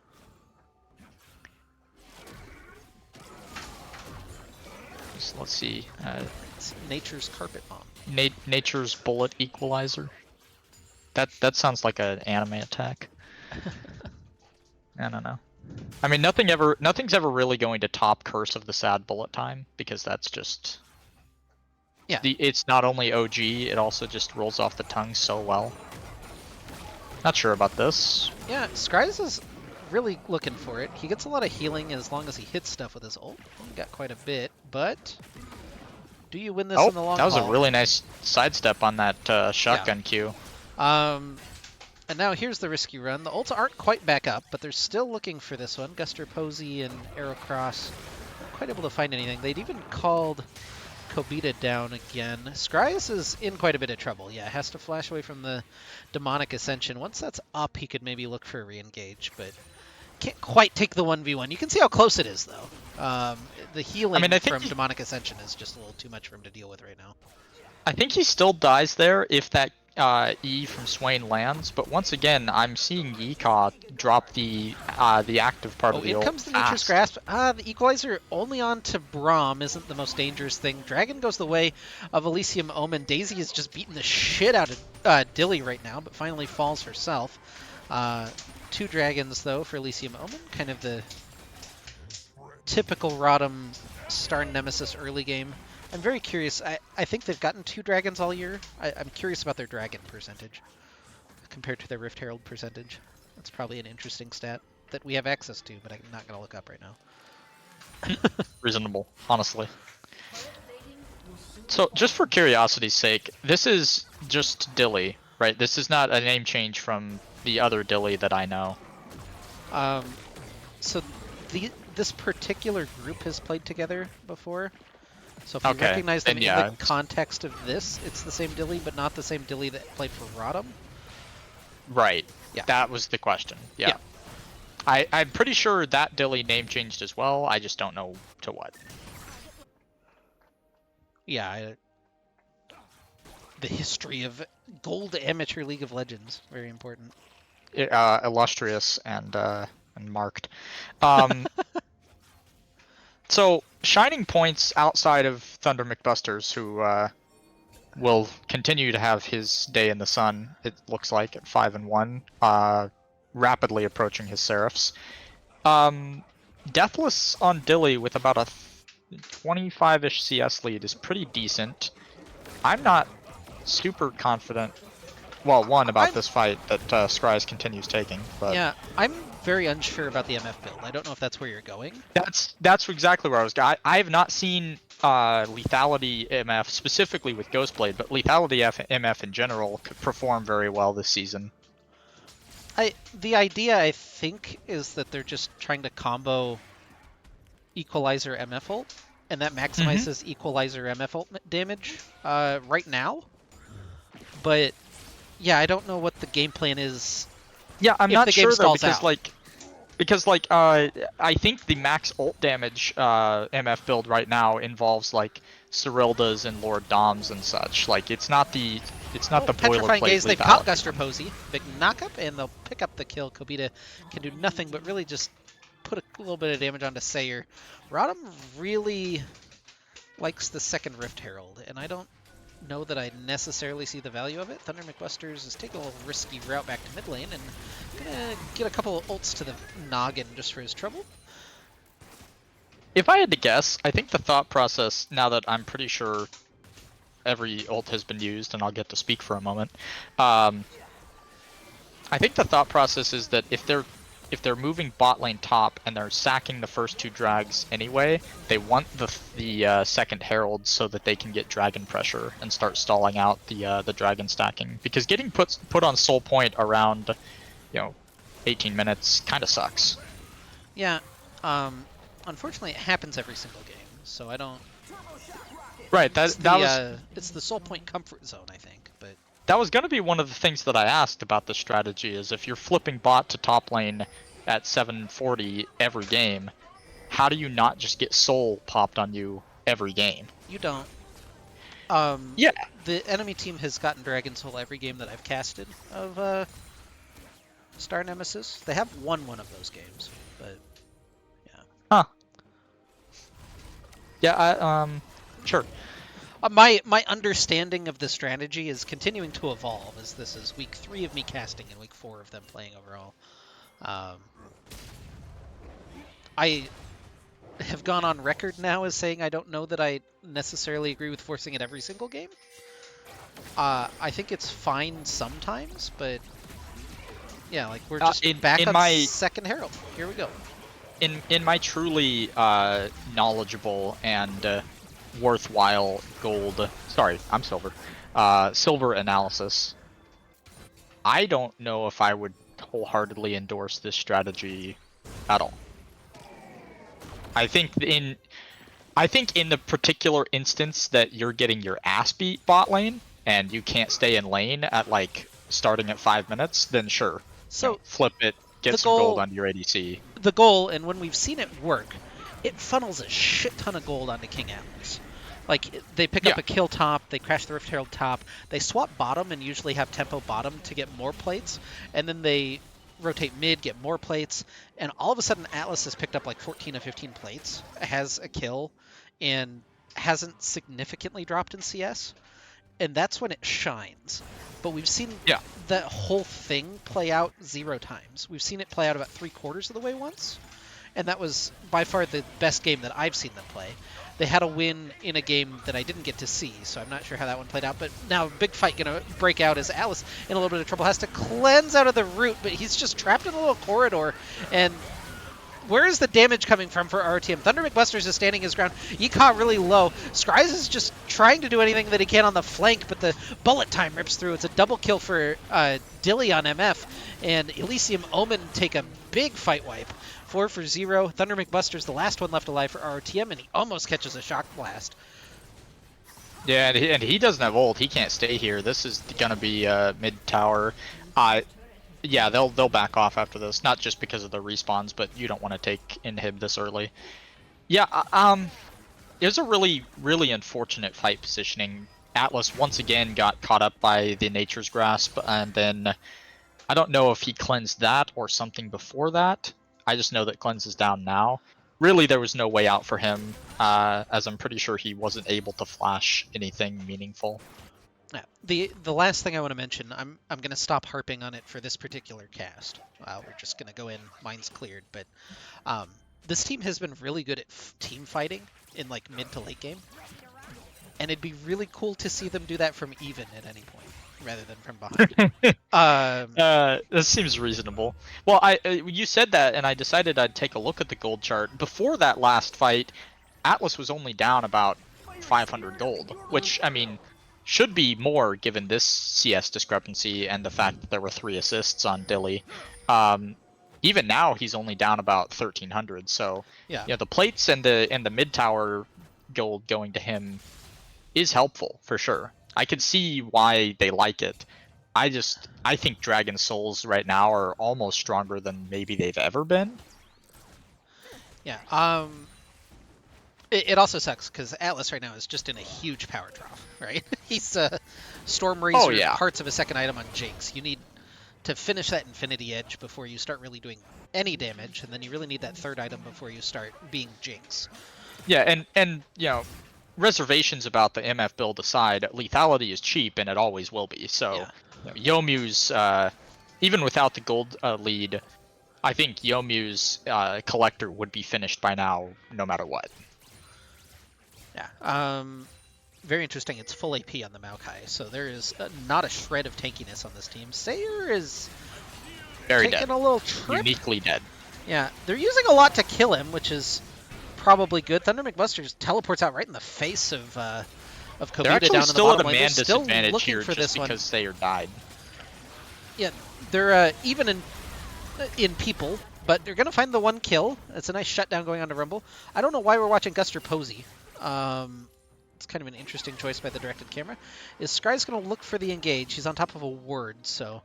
Let's see. It's Nature's Carpet Bomb. Nature's Bullet Equalizer. That sounds like an anime attack. I don't know. I mean, nothing's ever really going to top Curse of the Sad Bullet Time, because that's just Yeah. It's not only OG, it also just rolls off the tongue so well. Not sure about this. Yeah, Scry's is really looking for it. He gets a lot of healing as long as he hits stuff with his ult. He got quite a bit, but do you win this Oh, in the long that was haul? a really nice sidestep on that shotgun Q. And now here's the risky run. The ults aren't quite back up, but they're still looking for this one. Guster Posey and Aerocross not quite able to find anything. They'd even called Kobita down again. Scryus is in quite a bit of trouble. Yeah, has to flash away from the Demonic Ascension. Once that's up, he could maybe look for a re-engage, but can't quite take the 1v1. You can see how close it is, though. The healing I think from Demonic Ascension is just a little too much for him to deal with right now. I think he still dies there if that E from Swain lands, but once again, I'm seeing Yeehaw drop the active part of the in ult comes the Nature's fast. Grasp. The Equalizer only on to Braum isn't the most dangerous thing. Dragon goes the way of Elysium Omen. Daisy is just beating the shit out of Dilly right now, but finally falls herself. 2 dragons, though, for Elysium Omen. Kind of the typical Rodham Star Nemesis early game. I'm very curious. I think they've gotten 2 dragons all year. I'm curious about their dragon percentage compared to their Rift Herald percentage. That's probably an interesting stat that we have access to, but I'm not going to look up right now. Reasonable, honestly. So, just for curiosity's sake, this is just Dilly, right? This is not a name change from the other Dilly that I know. So this particular group has played together before. So if you recognize them in the context of this, it's the same Dilly, but not the same Dilly that played for Rodham. Right. Yeah. That was the question. Yeah. I'm pretty sure that Dilly name changed as well. I just don't know to what. Yeah. The history of Gold Amateur League of Legends, very important. Illustrious and marked. So, shining points outside of Thunder McBusters, who will continue to have his day in the sun, it looks like, at 5-1, rapidly approaching his Seraphs. Deathless on Dilly with about a 25-ish CS lead is pretty decent. I'm not super confident, well, one, about this fight that Scry's continues taking, but... Yeah, I'm very unsure about the MF build. I don't know if that's where you're going. That's exactly where I was going. I have not seen Lethality MF, specifically with Ghostblade, but Lethality MF in general could perform very well this season. The idea, I think, is that they're just trying to combo Equalizer MF ult, and that maximizes Equalizer MF ult damage right now. But, yeah, I don't know what the game plan is. Yeah, I'm not sure, though, because I think the max ult damage MF build right now involves like Cyrildas and Lord Doms and such. Like it's not the Petrifying boilerplate. Gaze, they've caught Guster Posey. Big knockup, and they'll pick up the kill. Kobita can do nothing but really just put a little bit of damage onto Sayer. Rodham really likes the second Rift Herald, and I don't know that I necessarily see the value of it. Thunder McBusters is taking a little risky route back to mid lane and gonna get a couple of ults to the noggin just for his trouble. If I had to guess, I think the thought process, now that I'm pretty sure every ult has been used, and I'll get to speak for a moment, I think the thought process is that if they're moving bot lane top and they're sacking the first 2 drags anyway, they want the second herald so that they can get dragon pressure and start stalling out the dragon stacking. Because getting put on soul point around 18 minutes kind of sucks. Yeah, unfortunately it happens every single game, so I don't. Right, it's the soul point comfort zone, I think, but. That was going to be one of the things that I asked about this strategy, is if you're flipping bot to top lane at 740 every game, how do you not just get soul popped on you every game? You don't. Yeah. The enemy team has gotten Dragon Soul every game that I've casted of Star Nemesis. They have won one of those games, but yeah. Huh. Yeah, sure. My understanding of the strategy is continuing to evolve, as this is week 3 of me casting and week 4 of them playing overall. have gone on record now as saying I don't know that I necessarily agree with forcing it every single game. I think it's fine sometimes, but yeah, like we're just back in on my second Herald. Here we go. in my truly knowledgeable and worthwhile gold, sorry, I'm silver, silver analysis, I don't know if I would wholeheartedly endorse this strategy at all. I think in the particular instance that you're getting your ass beat bot lane and you can't stay in lane at like starting at 5 minutes, then sure, So flip it, get some gold onto your ADC. The goal, and when we've seen it work, it funnels a shit ton of gold onto King Atlas. Like, they pick up a kill top, they crash the Rift Herald top, they swap bottom and usually have tempo bottom to get more plates, and then they rotate mid, get more plates, and all of a sudden Atlas has picked up like 14 or 15 plates, has a kill, and hasn't significantly dropped in CS, and that's when it shines. But we've seen that whole thing play out 0 times. We've seen it play out about 3/4 of the way once, and that was by far the best game that I've seen them play. They had a win in a game that I didn't get to see, so I'm not sure how that one played out. But now, big fight going to break out as Atlas, in a little bit of trouble, has to cleanse out of the root, but he's just trapped in a little corridor. And where is the damage coming from for RTM? Thunder McBusters is standing his ground. Yika really low. Scryz is just trying to do anything that he can on the flank, but the bullet time rips through. It's a double kill for Dilly on MF, and Elysium Omen take a big fight wipe. 4 for 0. Thunder McBuster's the last one left alive for RTM, and he almost catches a shock blast. Yeah, and he doesn't have ult. He can't stay here. This is gonna be mid tower. Yeah, they'll back off after this. Not just because of the respawns, but you don't want to take inhib this early. Yeah, it was a really unfortunate fight positioning. Atlas once again got caught up by the Nature's Grasp, and then I don't know if he cleansed that or something before that. I just know that cleanse is down now. Really, there was no way out for him, as I'm pretty sure he wasn't able to flash anything meaningful. Yeah, the last thing I want to mention, I'm going to stop harping on it for this particular cast. We're just going to go in, mine's cleared, but this team has been really good at team fighting in like mid to late game, and it'd be really cool to see them do that from even at any point rather than from behind. That seems reasonable. Well, you said that, and I decided I'd take a look at the gold chart. Before that last fight, Atlas was only down about 500 gold, which, I mean, should be more given this CS discrepancy and the fact that there were 3 assists on Dilly. Even now, he's only down about 1,300. So, yeah, the plates and the mid tower gold going to him is helpful for sure. I can see why they like it. I think Dragon Souls right now are almost stronger than maybe they've ever been. Yeah. It also sucks because Atlas right now is just in a huge power drop, right? He's Storm Razor, parts of a second item on Jinx. You need to finish that Infinity Edge before you start really doing any damage, and then you really need that third item before you start being Jinx. Yeah, and you know, reservations about the MF build aside, lethality is cheap and it always will be. So Youmu's, even without the gold lead, I think Youmu's collector would be finished by now, no matter what. Yeah. Very interesting. It's full AP on the Maokai, so there is not a shred of tankiness on this team. Sayer is very taking dead. A little trip. Uniquely dead. Yeah, they're using a lot to kill him, which is probably good. Thunder McBusters teleports out right in the face of Kobita they're actually down in the still bottom at a lane. man They're still disadvantage looking here for just this because Sayer died. Yeah, they're even in people, but they're gonna find the one kill. It's a nice shutdown going on to Rumble. I don't know why we're watching Guster Posey. It's kind of an interesting choice by the directed camera. Is Scry's going to look for the engage? He's on top of a ward, so...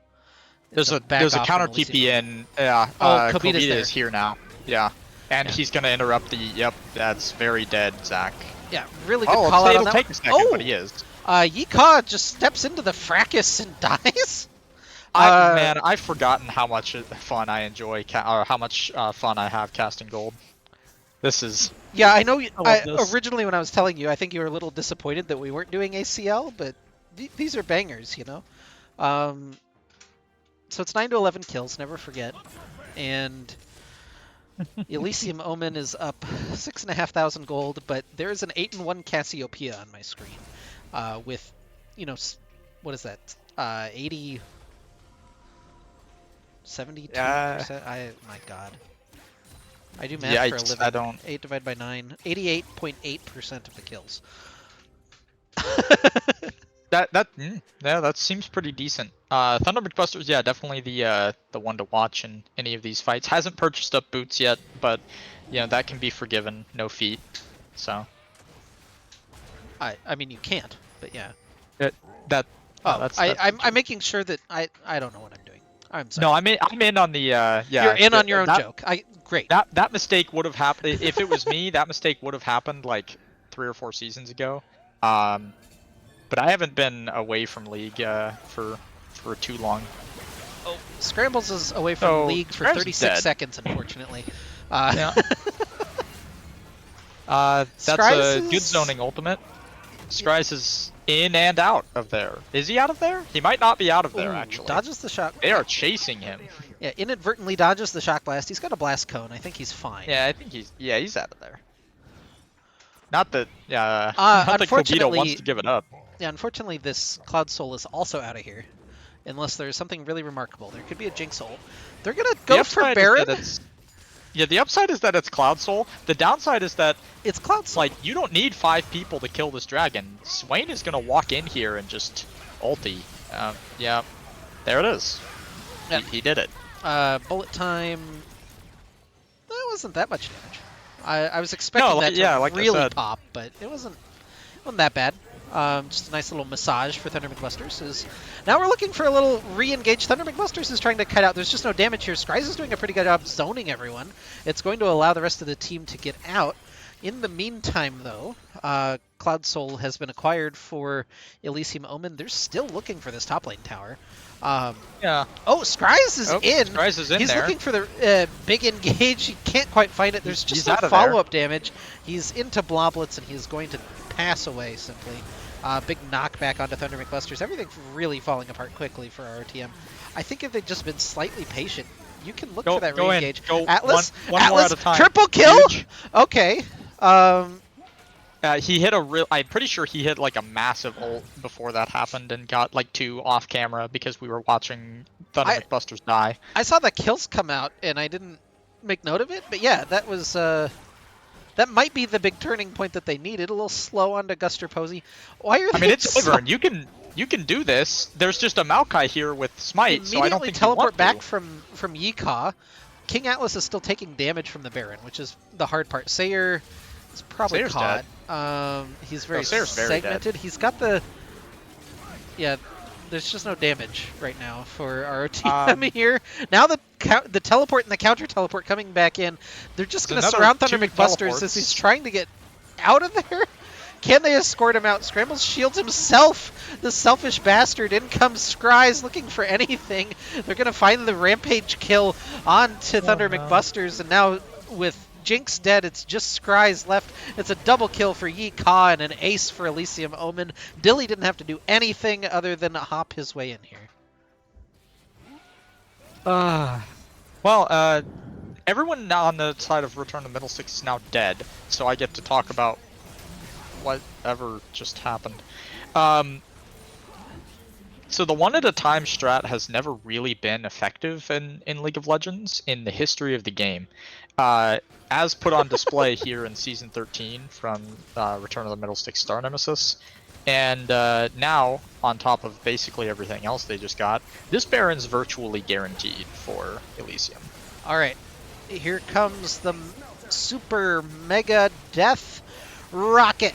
There's a counter TP in. Kobita is here now. Yeah. And he's going to interrupt the... Yep, that's very dead, Zach. Yeah, really good call out on that. It'll take a second, but he is. Yika just steps into the fracas and dies. Man, I've forgotten how much fun I enjoy, or how much fun I have casting gold. This is... Yeah, I know. Originally, when I was telling you, I think you were a little disappointed that we weren't doing ACL, but these are bangers, you know. So it's 9 to 11 kills. Never forget. And Elysium Omen is up 6,500 gold, but there is an 8-1 Cassiopeia on my screen, with, what is that? 80, 72%. My God. I do math for a Yikes, living. I don't. 8 divided by 9. 88.8% of the kills. Yeah, that seems pretty decent. Thunder McBusters, yeah, definitely the one to watch in any of these fights. Hasn't purchased up boots yet, but that can be forgiven. No feet, so I mean, you can't, but yeah. it, that Oh, that's I'm making sure that I don't know what I'm doing. I'm sorry. no, I'm in on the yeah. You're in on your own joke. Great. That mistake would have happened if it was me. That mistake would have happened like 3 or 4 seasons ago. But I haven't been away from League for too long. Oh, Scrambles is away from So, League for Scrambles 36 dead. seconds, unfortunately. Yeah. That's a good zoning ultimate. Scry's is in and out of there. Is he out of there? He might not be out of there, actually. Dodges the shock. They are chasing him. Yeah, inadvertently dodges the shock blast. He's got a blast cone. I think he's fine. Yeah, I think he's out of there. Not that, not that unfortunately- Kobito wants to give it up. Yeah, unfortunately, this Cloud Soul is also out of here. Unless there's something really remarkable. There could be a Jinx ult. They're going to go for Baron. Yeah, the upside is that it's Cloud Soul. The downside is that It's Cloud Soul. like you don't need 5 people to kill this dragon. Swain is gonna walk in here and just ulti. Yeah, there it is. Yep. He did it. Bullet time. That wasn't that much damage. I was expecting that to like I really said. pop, but it wasn't that bad. Just a nice little massage for Thunder McBusters. Now we're looking for a little re-engage. Thunder McBusters is trying to cut out. There's just no damage here. Scry's is doing a pretty good job zoning everyone. It's going to allow the rest of the team to get out. In the meantime, though, Cloud Soul has been acquired for Elysium Omen. They're still looking for this top lane tower. Yeah. Oh, Scry's is in. Scry's is in He's there. looking for the big engage. He can't quite find it. There's just no out of there. follow-up damage. He's into Bloblets, and he's going to pass away simply. Big knockback onto Thunder McBusters. Everything really falling apart quickly for RTM. I think if they'd just been slightly patient, you can look for that re-engage. Atlas, one Atlas, more at a time. triple kill. Huge. Okay. He hit I'm pretty sure he hit like a massive ult before that happened and got like 2 off camera because we were watching Thunder McBusters die. I saw the kills come out and I didn't make note of it, but yeah, that was that might be the big turning point that they needed. A little slow onto Guster Posey. Why are they? I mean, it's Ivern. You can do this. There's just a Maokai here with Smite, so I don't think teleport you back want from Yika. King Atlas is still taking damage from the Baron, which is the hard part. Sayer is probably Sayer's caught. He's very Sayer's very segmented. He's got the there's just no damage right now for our team here. Now the teleport and the counter teleport coming back in. They're just going to surround Thunder McBusters as he's trying to get out of there. Can they escort him out? Scrambles shields himself. The selfish bastard. In comes Scry's looking for anything. They're going to find the rampage kill onto Thunder McBusters. And now with Jinx dead, it's just Scry's left. It's a double kill for Yi Ka and an ace for Elysium Omen. Dilly didn't have to do anything other than hop his way in here. Well, everyone now on the side of Return to Middlesticks is now dead, so I get to talk about whatever just happened. So the one at a time strat has never really been effective in League of Legends in the history of the game. As put on display here in Season 13 from Return of the Middlesticks Star Nemesis. And now, on top of basically everything else they just got, this Baron's virtually guaranteed for Elysium. Alright, here comes the super mega death rocket.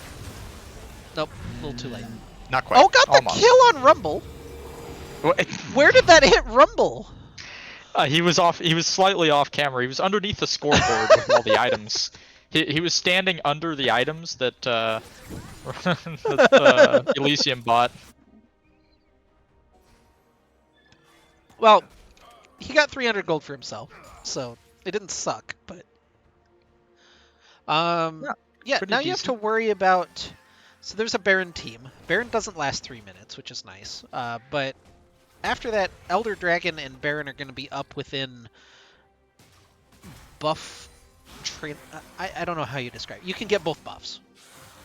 Nope, a little too late. Not quite. Oh, got the Almost. kill on Rumble. Where did that hit Rumble? He was off. He was slightly off camera. He was underneath the scoreboard with all the items. He was standing under the items that that Elysium bought. Well, he got 300 gold for himself, so it didn't suck. But yeah, now you have to worry about. So there's a Baron team. Baron doesn't last 3 minutes, which is nice. But after that, Elder Dragon and Baron are going to be up within buff I don't know how you describe it. You can get both buffs.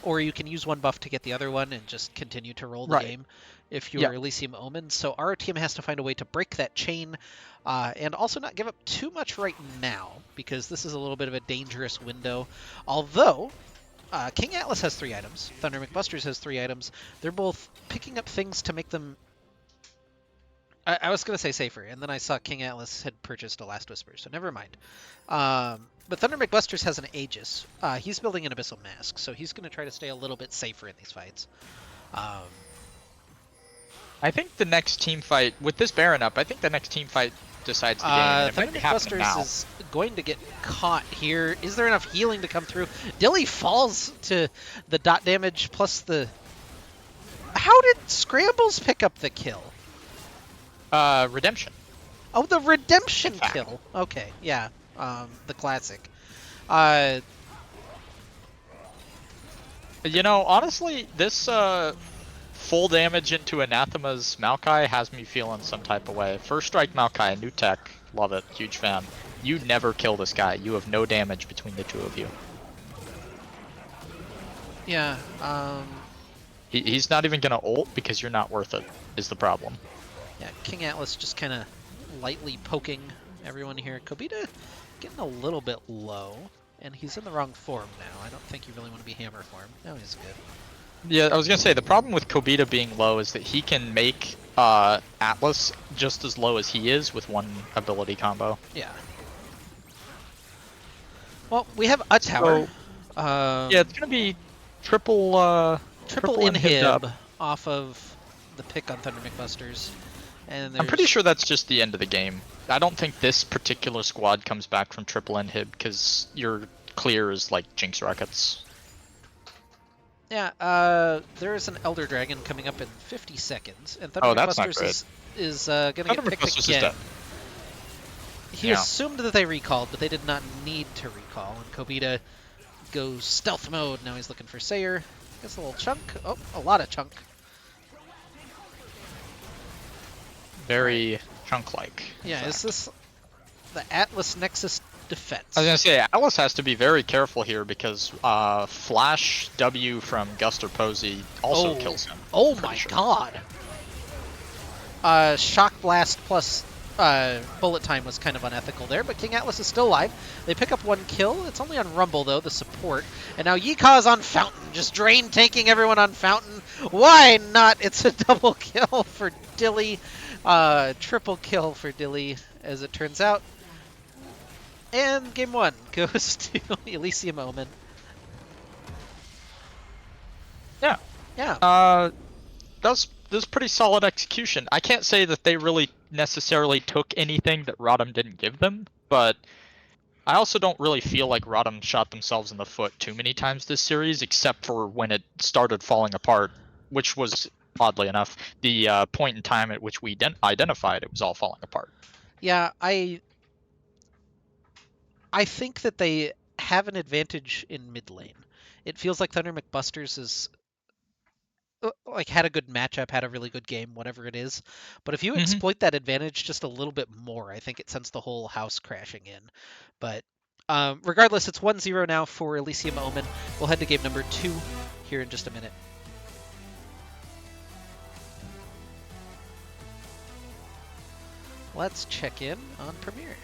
Or you can use one buff to get the other one and just continue to roll the Right. game if you're Elysium Omen. So our team has to find a way to break that chain and also not give up too much right now because this is a little bit of a dangerous window. Although King Atlas has 3 items, Thunder McBusters has 3 items. They're both picking up things to make them... I was going to say safer, and then I saw King Atlas had purchased a Last Whisper, so never mind. But Thunder McBusters has an Aegis. He's building an Abyssal Mask, so he's going to try to stay a little bit safer in these fights. I think the next team fight, with this Baron up, I think the next team fight decides the game. And it Thunder might be happening now. McBusters is going to get caught here. Is there enough healing to come through? Dilly falls to the dot damage plus the... How did Scrambles pick up the kill? Redemption. Oh, the redemption kill. Okay, yeah. The classic. You know, honestly, this full damage into Anathema's Maokai has me feeling some type of way. First Strike Maokai, new tech, love it, huge fan. You never kill this guy. You have no damage between the two of you. Yeah. He's not even gonna ult because you're not worth it, is the problem. Yeah, King Atlas just kind of lightly poking everyone here. Kobita getting a little bit low, and he's in the wrong form now. I don't think you really want to be hammer form. No, he's good. Yeah, I was gonna say, the problem with Kobita being low is that he can make Atlas just as low as he is with one ability combo. Yeah. Well, we have a tower. Yeah, it's gonna be triple inhib off of the pick on Thunder McBusters. And I'm pretty sure that's just the end of the game. I don't think this particular squad comes back from triple inhib because your clear is like Jinx Rockets. Yeah, there's an Elder Dragon coming up in 50 seconds, and Thunder McBusters is going to get picked again. He assumed that they recalled, but they did not need to recall, and Kobita goes stealth mode. Now he's looking for Sayer. Gets a little chunk. Oh, a lot of chunk. Very chunk-like. Yeah, is this the Atlas Nexus defense? I was gonna say, Atlas has to be very careful here because Flash W from Gust or Posey also kills him. Oh my god! Shock Blast plus bullet time was kind of unethical there, but King Atlas is still alive. They pick up 1 kill. It's only on Rumble, though, the support. And now Yika's on Fountain, just drain taking everyone on Fountain. Why not? It's a double kill for Dilly. Triple kill for Dilly, as it turns out. And game 1 goes to Elysium Omen. Yeah. Yeah. That was pretty solid execution. I can't say that they really necessarily took anything that Rodham didn't give them, but I also don't really feel like Rodham shot themselves in the foot too many times this series, except for when it started falling apart, which was, oddly enough, the point in time at which we identified it was all falling apart. Yeah, I think that they have an advantage in mid lane. It feels like Thunder McBusters is like had a good matchup, had a really good game, whatever it is. But if you exploit that advantage just a little bit more, I think it sends the whole house crashing in. But regardless, it's 1-0 now for Elysium Omen. We'll head to game number 2 here in just a minute. Let's check in on Premier.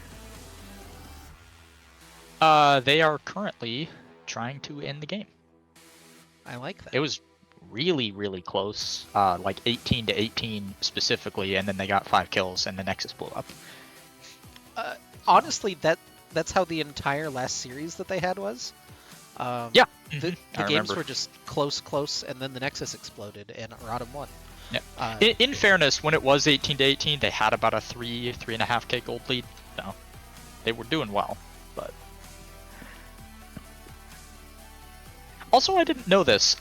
They are currently trying to end the game. I like that. It was really, really close, like 18-18 specifically, and then they got 5 kills, and the Nexus blew up. Honestly, that's how the entire last series that they had was. Yeah. The games were just close, and then the Nexus exploded, and Rodham won. Yeah. In fairness, when it was 18-18, they had about a 3.5k gold lead. No, they were doing well, but also I didn't know this.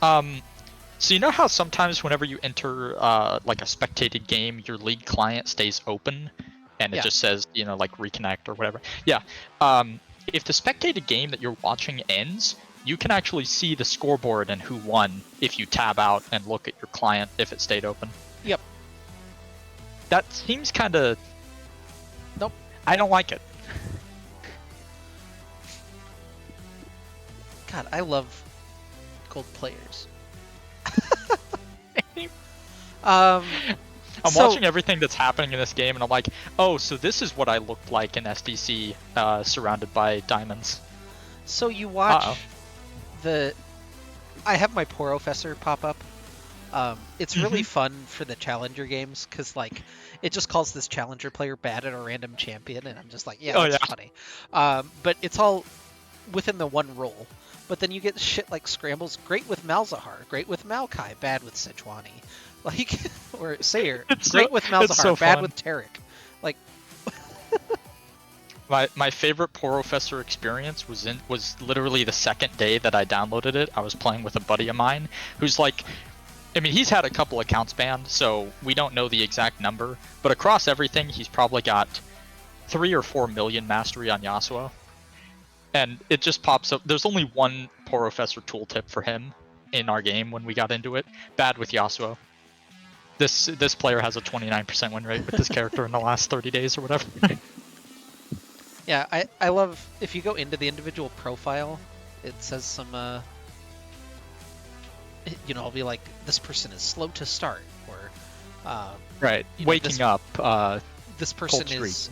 So you know how sometimes whenever you enter like a spectated game, your league client stays open, and it just says, you know, like reconnect or whatever. Yeah. If the spectated game that you're watching ends, you can actually see the scoreboard and who won if you tab out and look at your client if it stayed open. Yep. That seems kind of... Nope. I don't like it. God, I love gold players. I'm So- watching everything that's happening in this game, and I'm like, oh, so this is what I looked like in SDC, surrounded by diamonds. So you watch Uh-oh. the. I have my Porofessor pop up. It's really fun for the challenger games because like it just calls this challenger player bad at a random champion, and I'm just like, yeah, Oh, that's yeah. funny. But it's all within the one role. But then you get shit like scrambles, great with Malzahar, great with Maokai, bad with Sejuani, like or Sayer, It's great so- with it's Malzahar, so bad fun. with Tarek. Like My favorite Porofessor experience was literally the second day that I downloaded it. I was playing with a buddy of mine who's like, I mean, he's had a couple accounts banned, so we don't know the exact number, but across everything, he's probably got 3 or 4 million mastery on Yasuo. And it just pops up. There's only one Porofessor tooltip for him in our game when we got into it. Bad with Yasuo. This player has a 29% win rate with this character in the last 30 days or whatever. yeah, I love if you go into the individual profile, it says some I'll be like, this person is slow to start, or Right. You know, Waking this- up. this person Cold is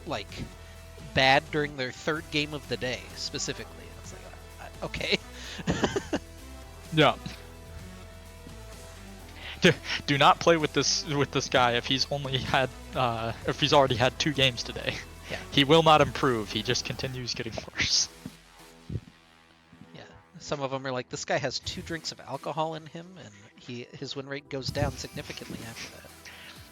like bad during their third game of the day specifically. And it's like, okay. Yeah. Do not play with this guy if he's only had if he's already had 2 games today. Yeah. He will not improve. He just continues getting worse. Yeah, some of them are like, this guy has 2 drinks of alcohol in him, and his win rate goes down significantly after that.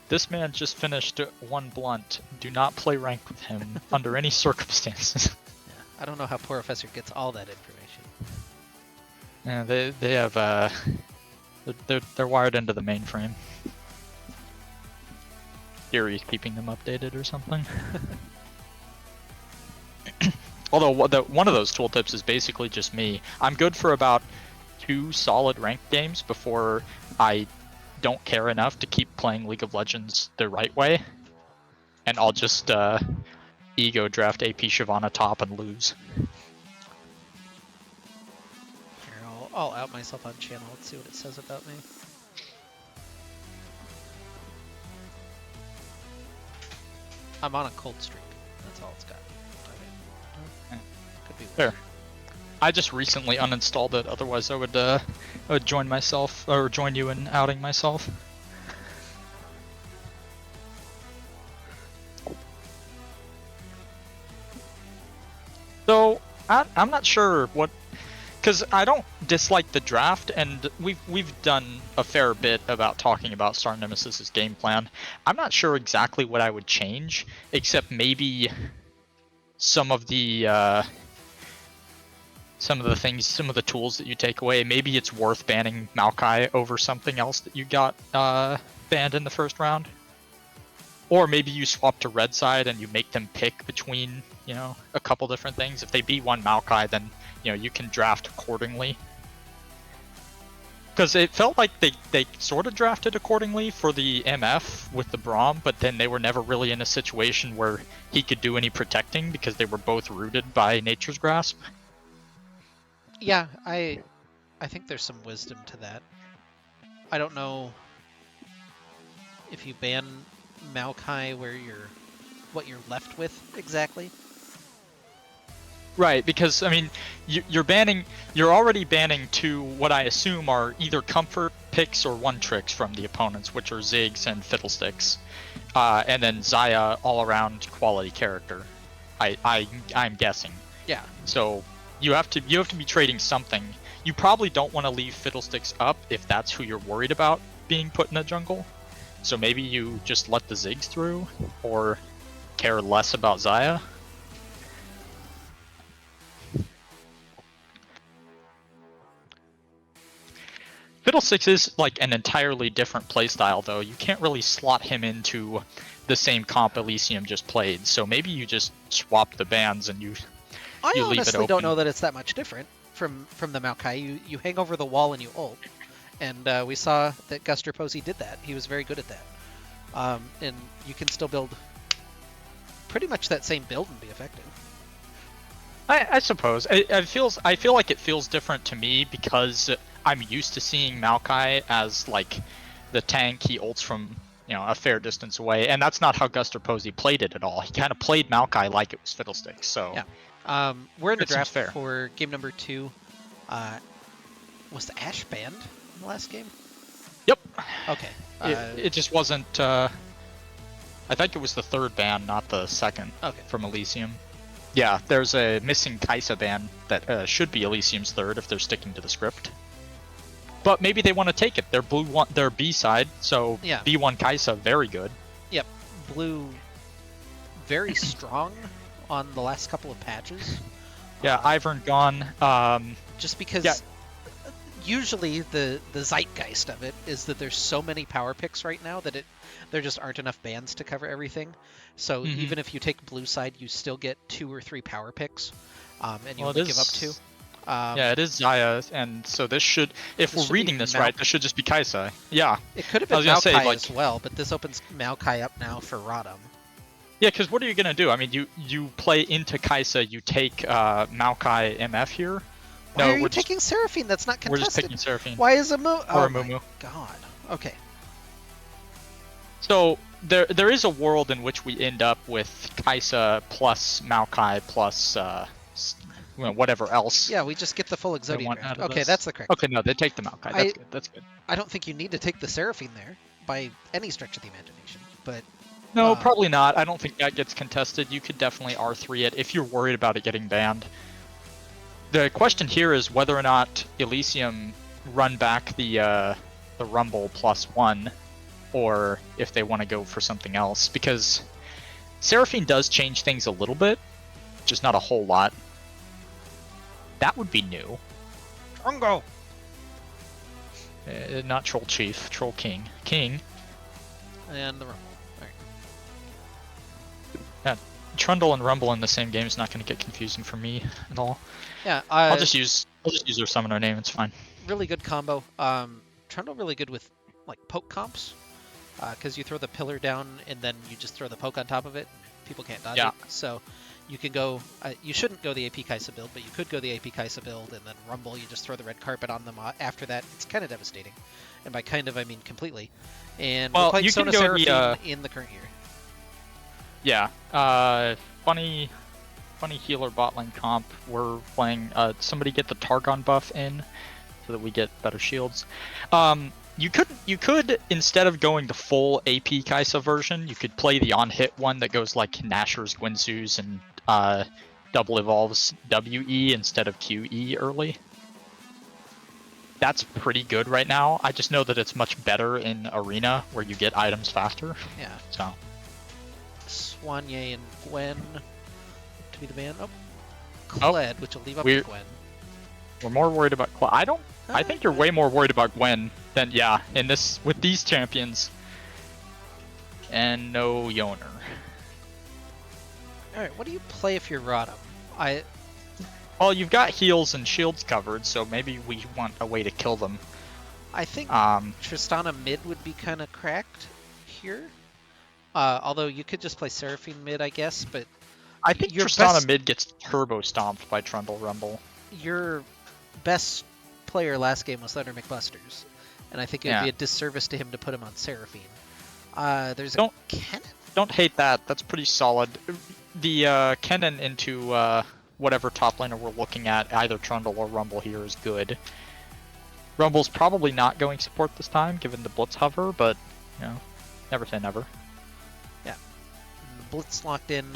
This man just finished 1 blunt. Do not play ranked with him under any circumstances. Yeah, I don't know how Porofessor gets all that information. Yeah, they have they're wired into the mainframe. Yuri's keeping them updated or something. Although one of those tooltips is basically just me. I'm good for about 2 solid ranked games before I don't care enough to keep playing League of Legends the right way, and I'll just ego draft AP Shyvana top and lose. Here, I'll out myself on channel. Let's see what it says about me. I'm on a cold streak. That's all it's got. Okay. Could be worse. There. I just recently uninstalled it. Otherwise, I would join myself or join you in outing myself. So I'm not sure what, because I don't dislike the draft, and we've done a fair bit about talking about Star Nemesis's game plan. I'm not sure exactly what I would change, except maybe some of the things, some of the tools that you take away. Maybe it's worth banning Maokai over something else that you got banned in the first round. Or maybe you swap to red side and you make them pick between, a couple different things. If they beat one Maokai, then, you can draft accordingly. Because it felt like they sort of drafted accordingly for the MF with the Braum, but then they were never really in a situation where he could do any protecting because they were both rooted by Nature's Grasp. Yeah, I think there's some wisdom to that. I don't know if you ban Maokai what you're left with exactly. Right, because I mean, you're already banning 2 what I assume are either comfort picks or 1-tricks from the opponents, which are Ziggs and Fiddlesticks, and then Xayah all around quality character. I'm guessing. Yeah. So you have to be trading something. You probably don't want to leave Fiddlesticks up if that's who you're worried about being put in a jungle. So maybe you just let the Ziggs through, or care less about Xayah. Fiddlesticks is like an entirely different playstyle, though. You can't really slot him into the same comp Elysium just played. So maybe you just swap the bans and you I leave it honestly don't open. know that it's that much different from the Maokai. You hang over the wall and you ult, and we saw that Guster Posey did that. He was very good at that, and you can still build pretty much that same build and be effective. I suppose I feel like it feels different to me because I'm used to seeing Maokai as like the tank. He ults from a fair distance away, and that's not how Guster Posey played it at all. He kind of played Maokai like it was Fiddlesticks. So Yeah. We're in the it seems draft fair. for game number 2. Was the Ashe banned in the last game? Yep. Okay. It just wasn't. I think it was the 3rd ban, not the 2nd. Okay. From Elysium. Yeah, there's a missing Kaisa ban that should be Elysium's 3rd if they're sticking to the script. But maybe they want to take it. They're they're B side, so Yeah. B1 Kaisa very good. Yep. Blue very strong on the last couple of patches. Yeah, Ivern gone. Just because usually the zeitgeist of it is that there's so many power picks right now that there just aren't enough bans to cover everything. So even if you take blue side, you still get 2 or 3 power picks, and you only give up 2. Yeah, it is Zaya, and so this should, if we're reading this right, this should just be Kaisa. Yeah. It could have been Maokai as well, but this opens Maokai up now for Rodham. Yeah, because what are you going to do? I mean, you play into Kaisa, you take Maokai MF here. Why are you taking Seraphine? That's not contested. We're just taking Seraphine. Why is a Moo? Or a Mumu. God. Okay. So there is a world in which we end up with Kaisa plus Maokai plus whatever else. Yeah, we just get the full Exodia draft. Okay, this. that's the correct. Okay, no, they take the Maokai. That's good. That's good. I don't think you need to take the Seraphine there by any stretch of the imagination, but. No, probably not. I don't think that gets contested. You could definitely R3 it if you're worried about it getting banned. The question here is whether or not Elysium run back the Rumble +1, or if they want to go for something else. Because Seraphine does change things a little bit, just not a whole lot. That would be new. Drongo! Not Troll Chief, Troll King. King. And the Rumble. Trundle and Rumble in the same game is not going to get confusing for me at all. Yeah, I'll just use their summoner name. It's fine. Really good combo. Trundle really good with like poke comps, because you throw the pillar down and then you just throw the poke on top of it. People can't dodge it. So you can go. You shouldn't go the AP Kaisa build, but you could go the AP Kaisa build and then Rumble. You just throw the red carpet on them after that. It's kind of devastating, and by kind of I mean completely. And we're playing Sona Seraphine in the current year. Yeah, funny healer bot lane comp. We're playing, somebody get the Targon buff in so that we get better shields. You could, instead of going the full AP Kaisa version, you could play the on-hit one that goes like Nashor's, Guinzu's, and double evolves WE instead of QE early. That's pretty good right now. I just know that it's much better in Arena where you get items faster. Yeah. So. Swanye and Gwen to be the ban. Oh, Kled, which will leave up to Gwen. We're more worried about Kled. I think you're way more worried about Gwen than with these champions. And no Yoner. All right, what do you play if you're Rodham? Well, you've got heals and shields covered, so maybe we want a way to kill them. I think Tristana mid would be kind of cracked here. Although you could just play Seraphine mid, I guess, but I think Tristana mid gets turbo stomped by Trundle Rumble. Your best player last game was Thunder McBusters, and I think it would be a disservice to him to put him on Seraphine. There's a Kennen? Don't hate that. That's pretty solid. The Kennen into whatever top laner we're looking at, either Trundle or Rumble here, is good. Rumble's probably not going support this time, given the Blitz hover, but never say never. Blitz locked in.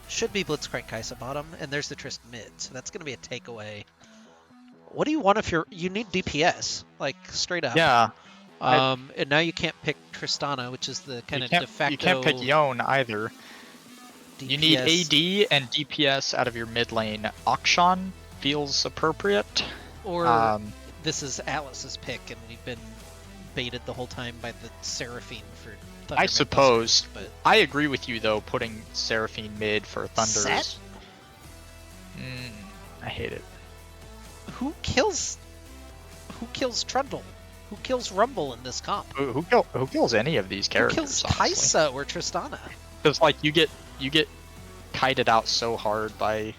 Should be Blitzcrank Kaisa bottom, and there's the Trist mid, so that's going to be a takeaway. What do you want if you need DPS, like straight up? Yeah. And now you can't pick Tristana, which is the kind of de facto. You can't pick Yone either. DPS. You need AD and DPS out of your mid lane. Akshan feels appropriate. Or this is Atlas's pick, and we've been baited the whole time by the Seraphine for Thunder. I suppose. But I agree with you though, putting Seraphine mid for Thunders. Set? I hate it. Who kills Trundle? Who kills Rumble in this comp? Who kills any of these characters? Who kills Kaisa or Tristana? Because like you get kited out so hard by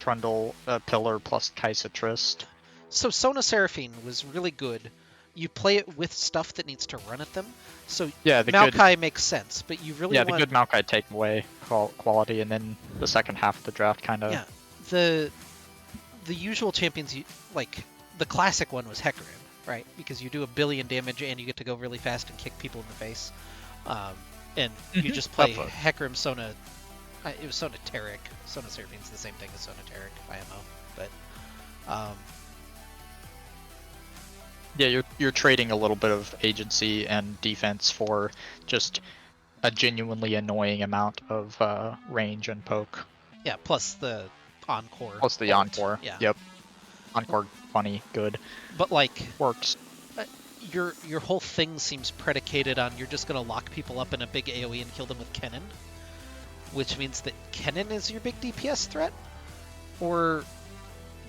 Trundle, Pillar plus Kaisa Trist. So Sona Seraphine was really good. You play it with stuff that needs to run at them. So Yeah, the Maokai makes sense, but you really the want... good Maokai take away quality, and then the second half of the draft kind of... Yeah, the usual champions, like, the classic one was Hecarim, right? Because you do 1 billion damage and you get to go really fast and kick people in the face. And you just play Hecarim, Sona... it was Sona Taric. Sona Seraphine's the same thing as Sona Taric, IMO. But... yeah, you're trading a little bit of agency and defense for just a genuinely annoying amount of range and poke. Yeah, plus the Encore. Plus the Encore. Yeah. Yep. Encore, funny, good. But, like... Works. Your whole thing seems predicated on you're just going to lock people up in a big AoE and kill them with Kennen. Which means that Kennen is your big DPS threat? Or...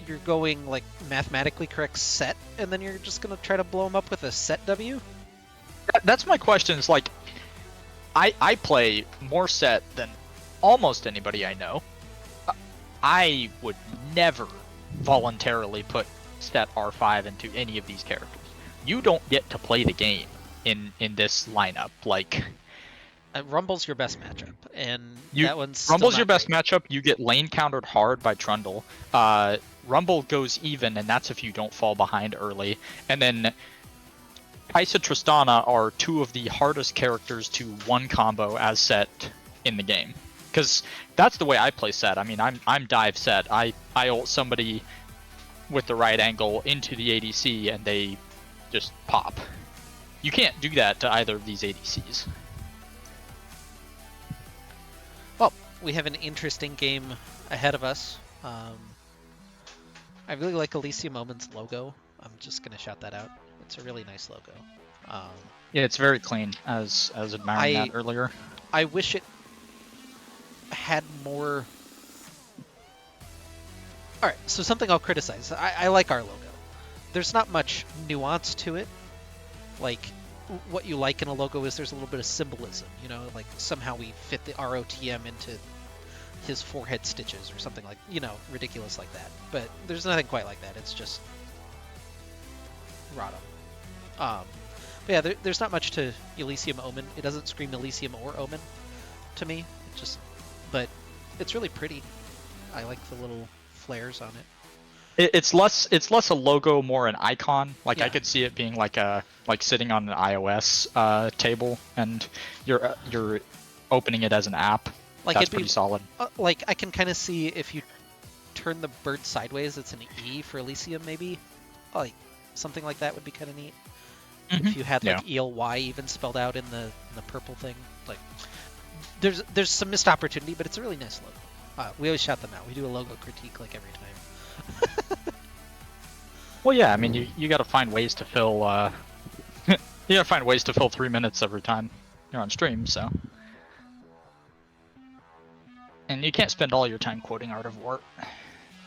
you're going like mathematically correct set, and then you're just gonna try to blow them up with a set W? That's my question. Is like, I play more set than almost anybody I know. I would never voluntarily put set R5 into any of these characters. You don't get to play the game in this lineup. Like, Rumble's your best matchup, and that one's Rumble's your best matchup. You get lane countered hard by Trundle. Rumble goes even, and that's if you don't fall behind early. And then Kaisa Tristana are two of the hardest characters to one combo as set in the game. Because that's the way I play set. I mean, I'm dive set. I ult somebody with the right angle into the ADC, and they just pop. You can't do that to either of these ADCs. Well, we have an interesting game ahead of us. I really like Elysium Omen's logo. I'm just going to shout that out. It's a really nice logo. Yeah, it's very clean, as admiring that earlier. I wish it had more... Alright, so something I'll criticize. I like our logo. There's not much nuance to it. Like, what you like in a logo is there's a little bit of symbolism, you know? Like, somehow we fit the ROTM into his forehead stitches or something like, you know, ridiculous like that. But there's nothing quite like that. It's just Rodham. But yeah, there's not much to Elysium Omen. It doesn't scream Elysium or Omen to me. It just, but it's really pretty. I like the little flares on it. It's less a logo, more an icon. Like, Yeah. I could see it being like sitting on an iOS table, and you're opening it as an app. Like, That's pretty solid. Like, I can kind of see if you turn the bird sideways, it's an E for Elysium, maybe. Like, something like that would be kind of neat. If you had like ELY even spelled out in the purple thing, like, there's some missed opportunity, but it's a really nice logo. We always shout them out. We do a logo critique like every time. Well, yeah, I mean, you got to find ways to fill. You got to find ways to fill 3 minutes every time you're on stream, so. And you can't spend all your time quoting Art of War,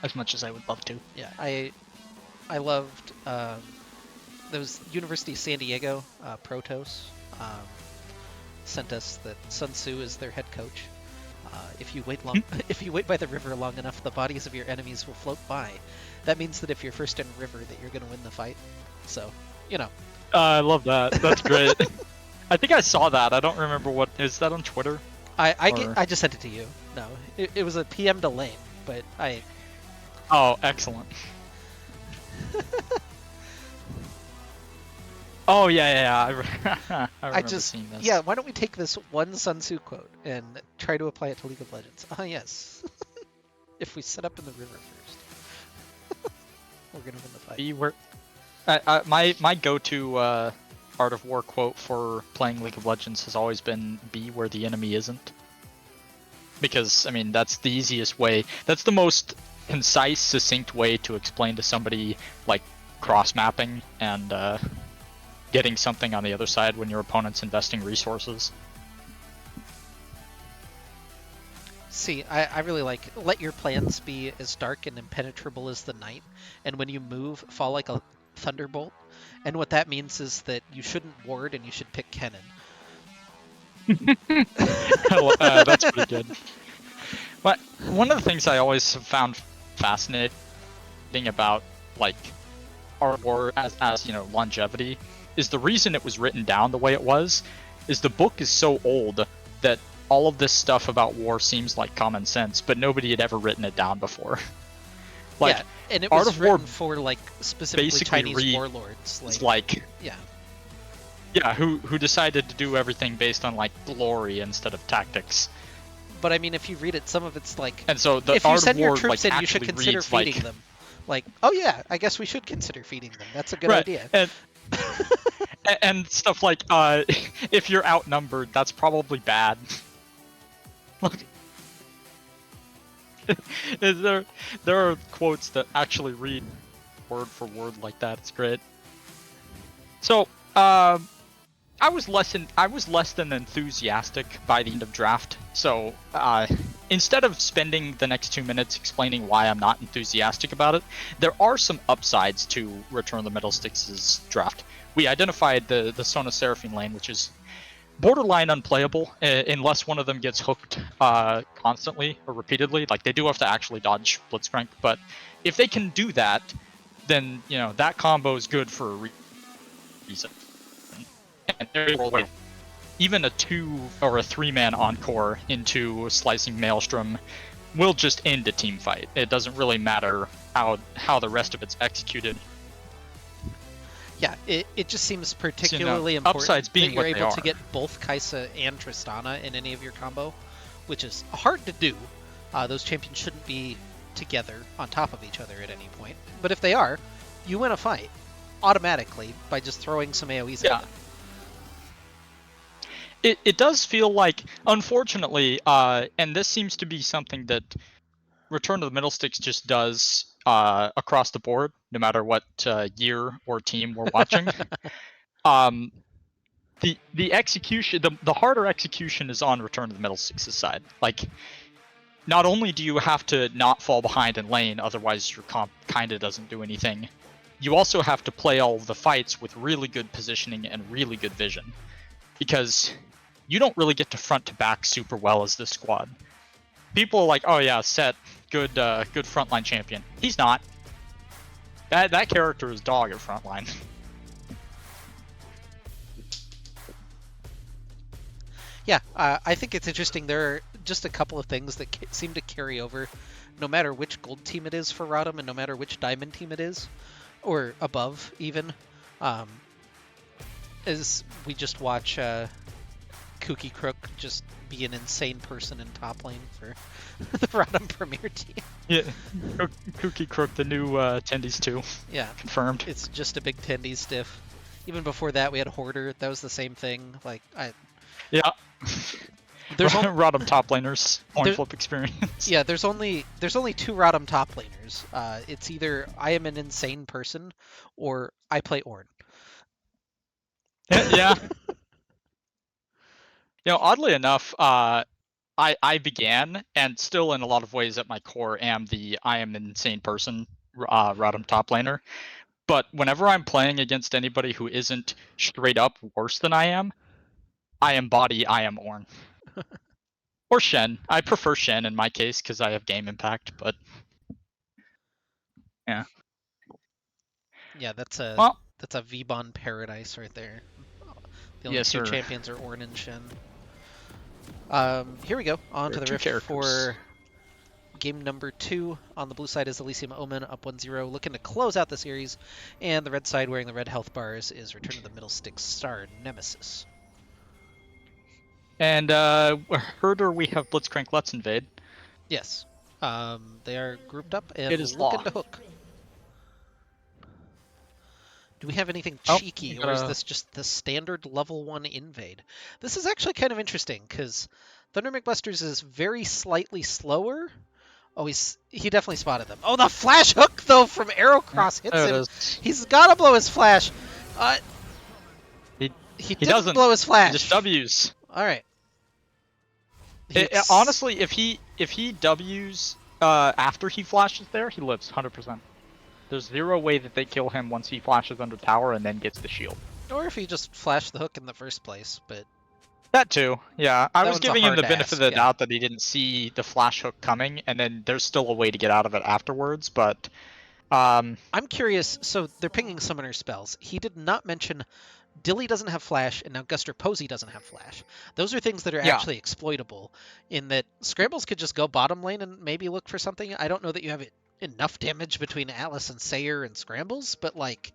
as much as I would love to. Yeah, I loved those University of San Diego Protoss sent us that Sun Tzu is their head coach. If you wait long, if you wait by the river long enough, the bodies of your enemies will float by. That means that if you're first in river, that you're going to win the fight. So, you know. I love that. That's great. I think I saw that. I don't remember what is that on Twitter. I just sent it to you. No, it was a PM to Lane, but I. Oh, excellent. Oh yeah. I remember seeing this. Yeah. Why don't we take this one Sun Tzu quote and try to apply it to League of Legends? Ah, yes. If we set up in the river first, we're gonna win the fight. Be where. My go-to Art of War quote for playing League of Legends has always been "Be where the enemy isn't," because I mean that's the easiest way. That's the most concise, succinct way to explain to somebody like cross-mapping and getting something on the other side when your opponent's investing resources. See, I really like let your plans be as dark and impenetrable as the night, and when you move, fall like a thunderbolt. And what that means is that you shouldn't ward and you should pick Kennen. That's pretty good. But one of the things I always have found fascinating about like our war as you know, longevity is the reason it was written down the way it was is the book is so old that all of this stuff about war seems like common sense, but nobody had ever written it down before. Like, yeah, and it Art was of War written for like specifically basically Chinese warlords. it's like Yeah, who decided to do everything based on like glory instead of tactics. but I mean, if you read it, some of it's like, And so the if you Art send of War your troops like in, you should actually consider reads feeding like them. Like, oh yeah, I guess we should consider feeding them. That's a good right. idea. And stuff like if you're outnumbered, that's probably bad. Look, there are quotes that actually read word for word like that. It's great. So I was less than enthusiastic by the end of draft. So instead of spending the next 2 minutes explaining why I'm not enthusiastic about it, there are some upsides to Return of the Middlesticks' draft. We identified the Sona Seraphine lane, which is borderline unplayable unless one of them gets hooked constantly or repeatedly. Like, they do have to actually dodge Blitzcrank, but if they can do that, then you know that combo is good for a reason. And even a 2 or a 3-man encore into Slicing Maelstrom will just end a team fight. It doesn't really matter how the rest of it's executed. Yeah, it just seems particularly important upsides being that you're what they able to are. get both Kaisa and Tristana in any of your combo, which is hard to do. Those champions shouldn't be together on top of each other at any point. But if they are, you win a fight automatically by just throwing some AoEs at them. It does feel like, unfortunately, and this seems to be something that Return to the Middlesticks just does across the board, no matter what year or team we're watching. The execution, the harder execution is on Return to the Middlesticks' side. Like, not only do you have to not fall behind in lane, otherwise your comp kinda doesn't do anything, you also have to play all of the fights with really good positioning and really good vision. Because you don't really get to front to back super well as this squad. People are like, oh yeah, Set, good frontline champion. He's not. That character is dog at frontline. Yeah, I think it's interesting. There are just a couple of things that seem to carry over, no matter which gold team it is for Rodham, and no matter which diamond team it is, or above even. As we just watch Kooky Crook just be an insane person in top lane for the Rodham Premier team. Yeah, Kooky Crook, the new Tendies 2. Yeah, confirmed. It's just a big Tendy stiff. Even before that, we had Hoarder. That was the same thing. Like yeah. There's Rodham top laners coin flip experience. Yeah, there's only 2 Rodham top laners. It's either I am an insane person or I play Ornn. Yeah. You know, oddly enough, I began, and still in a lot of ways at my core am I am an insane person Rodham top laner. But whenever I'm playing against anybody who isn't straight up worse than I am embody I am Ornn. Or Shen. I prefer Shen in my case because I have game impact, but yeah. Yeah, that's a Vbon paradise right there. The only two champions are Ornn and Shen. Here we go. On to the rift for game number 2. On the blue side is Elysium Omen up 1-0, looking to close out the series. And the red side, wearing the red health bars, is Return to the Middlesticks star Nemesis. And Herder, we have Blitzcrank Let's Invade. Yes. They are grouped up and it is looking locked. to hook. Do we have anything cheeky, or is this just the standard level 1 invade? This is actually kind of interesting, because Thunder McBusters is very slightly slower. Oh, he definitely spotted them. Oh, the flash hook, though, from Arrowcross hits him. He's got to blow his flash. He doesn't blow his flash. He just W's. All right. Honestly, if he W's after he flashes there, he lives 100%. There's zero way that they kill him once he flashes under tower and then gets the shield. Or if he just flashed the hook in the first place, but That too, yeah. I That was one's a giving him hard the benefit ask, of the yeah. doubt that he didn't see the flash hook coming, and then there's still a way to get out of it afterwards, but I'm curious, so they're pinging summoner spells. He did not mention Dilly doesn't have flash, and now Guster Posey doesn't have flash. Those are things that are yeah. actually exploitable, in that Scrambles could just go bottom lane and maybe look for something. I don't know that you have enough damage between Atlas and Sayer and Scrambles, but like,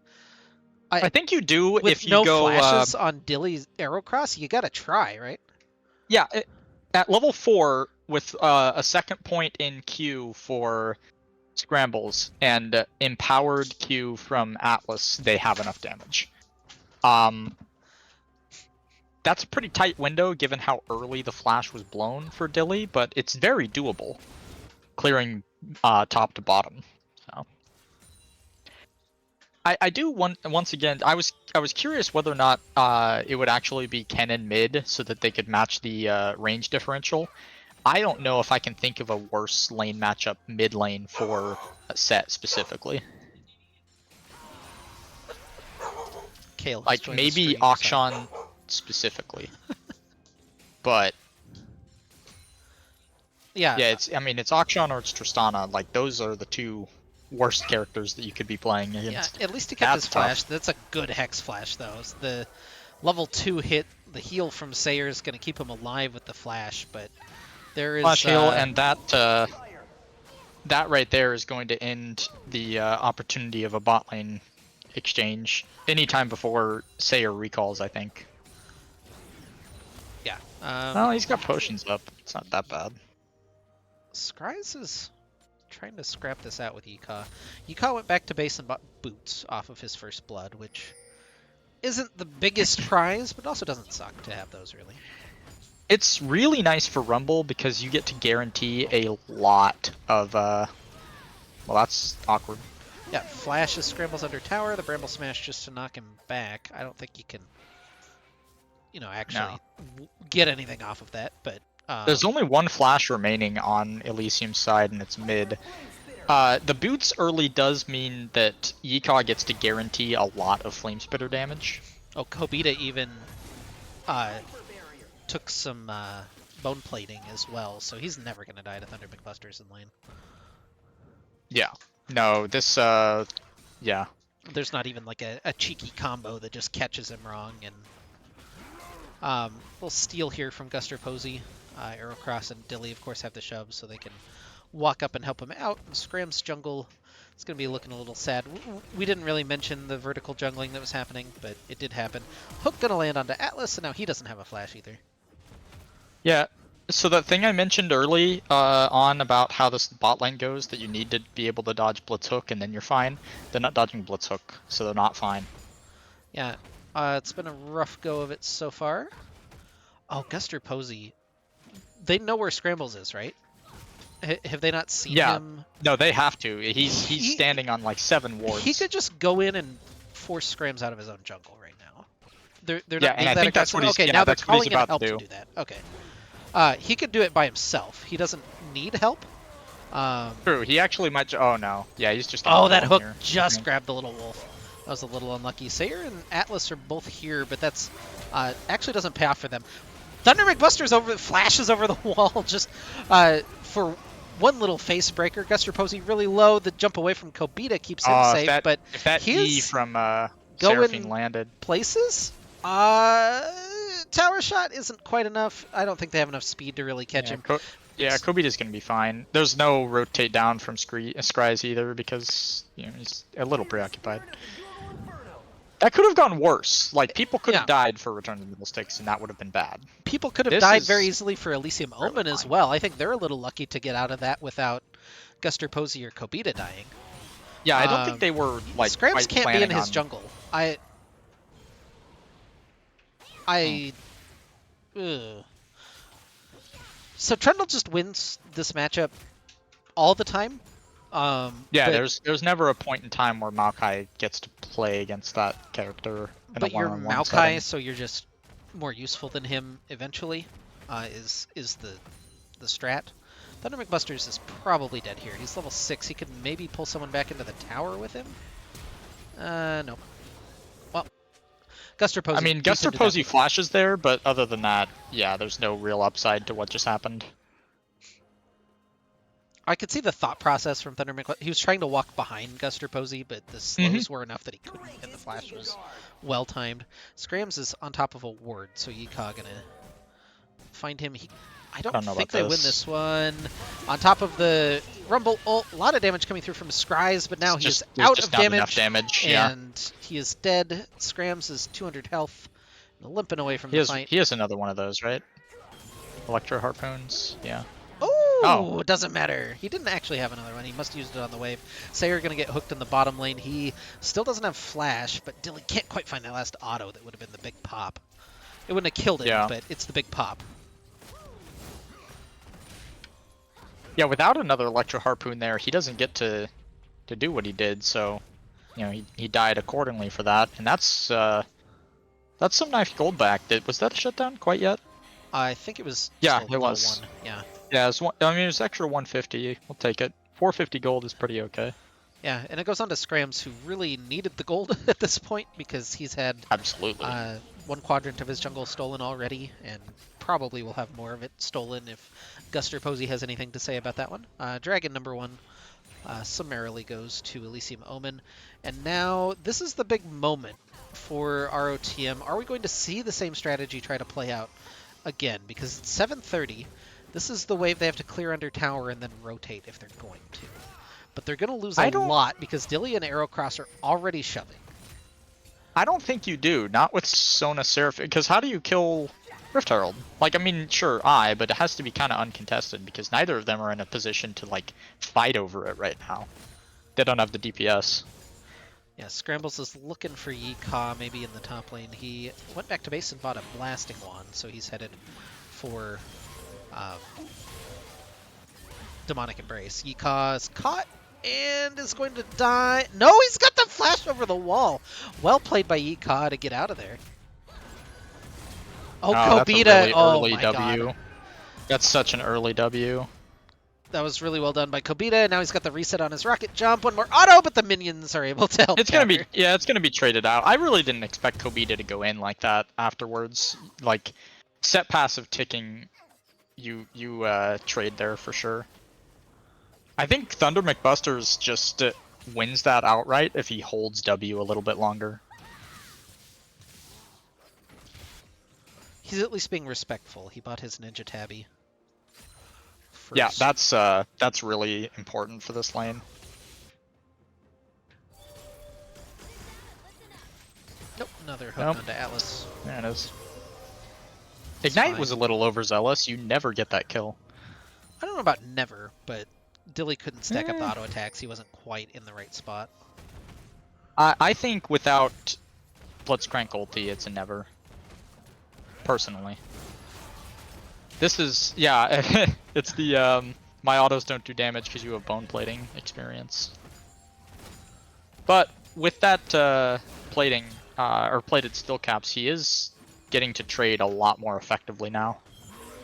I think you do with if you no go flashes on Dilly's Arrowcross, you gotta try, right? yeah, at level 4 with a second point in Q for Scrambles and empowered Q from Atlas, they have enough damage. That's a pretty tight window given how early the flash was blown for Dilly, but it's very doable, clearing top to bottom. So I do once again. I was curious whether or not it would actually be Kennen mid so that they could match the range differential. I don't know if I can think of a worse lane matchup mid lane for a set specifically. Kale has Like joined the maybe stream, so- Akshan specifically. But Yeah, yeah, I mean it's Akshan or it's Tristana. Like those are the two worst characters that you could be playing yeah. against. At least he kept his That's tough. flash. That's a good hex flash, though. It's the level 2 hit, the heal from Sayer is going to keep him alive with the flash, but there is Flash heal, and that right there is going to end the opportunity of a bot lane exchange anytime before Sayer recalls, I think. yeah. Oh, he's got potions up. It's not that bad. Scryz is trying to scrap this out with Yika. Yika went back to base and bought boots off of his first blood, which isn't the biggest prize, but also doesn't suck to have those, really. It's really nice for Rumble because you get to guarantee a lot of well, that's awkward. Yeah, flashes Scrambles under tower, the Bramble Smash just to knock him back. I don't think you can, actually get anything off of that, but... There's only one flash remaining on Elysium's side, and it's mid. The boots early does mean that Yika gets to guarantee a lot of Flame Spitter damage. Oh, Kobita even took some bone plating as well, so he's never going to die to Thunder McBusters in lane. Yeah. No, this, yeah. There's not even like a cheeky combo that just catches him wrong, and little steal here from Guster Posey. Arrowcross and Dilly, of course, have the shove, so they can walk up and help him out. And Scram's jungle is going to be looking a little sad. We didn't really mention the vertical jungling that was happening, but it did happen. Hook going to land onto Atlas, and now he doesn't have a flash either. Yeah, so that thing I mentioned early on about how this bot lane goes, that you need to be able to dodge Blitz Hook and then you're fine. They're not dodging Blitz Hook, so they're not fine. Yeah, it's been a rough go of it so far. Oh, Guster Posey. They know where Scrambles is, right? Have they not seen him? No, they have to. He's standing on like 7 wards. He could just go in and force Scrams out of his own jungle right now. They're not Yeah, and being I that think that's aggressive. what he's- Okay, yeah, now they're that's what he's calling in about help to to do. do that. Okay. He could do it by himself. He doesn't need help. True, he actually might... Oh, no. Yeah, he's just... Oh, that hook here. just grabbed the little wolf. That was a little unlucky. Sayer and Atlas are both here, but that's actually doesn't pay off for them. Thunder McBusters flashes over the wall just for one little face breaker. Guster Posey really low. The jump away from Kobita keeps him safe, but if that E from Seraphine landed... places? Tower shot isn't quite enough. I don't think they have enough speed to really catch him. Kobita's going to be fine. There's no rotate down from Scryz either because he's a little preoccupied. That could have gone worse. Like, people could have died for Return to the Middlesticks, and that would have been bad. People could have died very easily for Elysium Omen as well. I think they're a little lucky to get out of that without Guster Posey or Kobita dying. Yeah, I don't think they were, like, Scrams can't be in his jungle. So Trundle just wins this matchup all the time. There's never a point in time where Maokai gets to play against that character. But you're Maokai, so you're just more useful than him eventually. Is the strat. Thunder McBusters is probably dead here. He's level 6. He could maybe pull someone back into the tower with him. No. Well, Guster Posey. I mean, beats him Guster to Posey death. flashes there, but other than that, yeah, there's no real upside to what just happened. I could see the thought process from Thunder McClellan. He was trying to walk behind Guster Posey, but the slows were enough that he couldn't, and the flash was well timed. Scrams is on top of a ward, so Yeehaw gonna find him. I don't know think about they win this. this one. On top of the Rumble ult, a lot of damage coming through from Scries, but now It's he is just, there's out just of not enough damage, damage. Yeah, and he is dead. Scrams is 200 health, limping away from he the has fight. he has another one of those, right? Electro harpoons. Yeah. Oh, it doesn't matter. He didn't actually have another one. He must have used it on the wave. Sayer going to get hooked in the bottom lane. He still doesn't have flash, but Dilly can't quite find that last auto that would have been the big pop. It wouldn't have killed him, Yeah. but it's the big pop. Yeah, without another electro harpoon there, he doesn't get to do what he did. So, you know, he died accordingly for that, and that's some nice gold back. Was that a shutdown quite yet? I think it was just Yeah, a it little was. one. Yeah. Yeah, I mean, it's extra 150. We'll take it. 450 gold is pretty okay. Yeah, and it goes on to Scrams, who really needed the gold at this point because he's had Absolutely. one quadrant of his jungle stolen already, and probably will have more of it stolen if Guster Posey has anything to say about that one. Dragon number 1 summarily goes to Elysium Omen, and now this is the big moment for ROTM. Are we going to see the same strategy try to play out again? Because it's 7:30. This is the wave they have to clear under tower and then rotate if they're going to. But they're going to lose a lot because Dilly and Aerocross are already shoving. I don't think you do. Not with Sona Seraph, because how do you kill Rift Herald? Like, I mean, sure, but it has to be kind of uncontested because neither of them are in a position to, like, fight over it right now. They don't have the DPS. Yeah, Scrambles is looking for Yeehaw maybe in the top lane. He went back to base and bought a Blasting Wand, so he's headed for Demonic Embrace. Yeehaw is caught and is going to die. No, he's got the flash over the wall. Well played by Yeehaw to get out of there. Oh, Kobita! That's a really oh early my W. god. That's such an early W. That was really well done by Kobita. Now he's got the reset on his rocket jump. One more auto, but the minions are able to help. It's gonna be traded out. I really didn't expect Kobita to go in like that afterwards. Like, set passive ticking, you trade there for sure. I think Thunder McBusters just wins that outright if he holds W a little bit longer. He's at least being respectful. He bought his Ninja Tabby. First. Yeah, that's really important for this lane. Nope, another hook onto Atlas. There it is. Ignite was a little overzealous. You never get that kill. I don't know about never, but Dilly couldn't stack up the auto attacks. He wasn't quite in the right spot. I think without Blitzcrank ulti, it's a never. Personally. This is, yeah, it's the, my autos don't do damage because you have bone plating experience. But with that plating, or plated steel caps, he is getting to trade a lot more effectively now.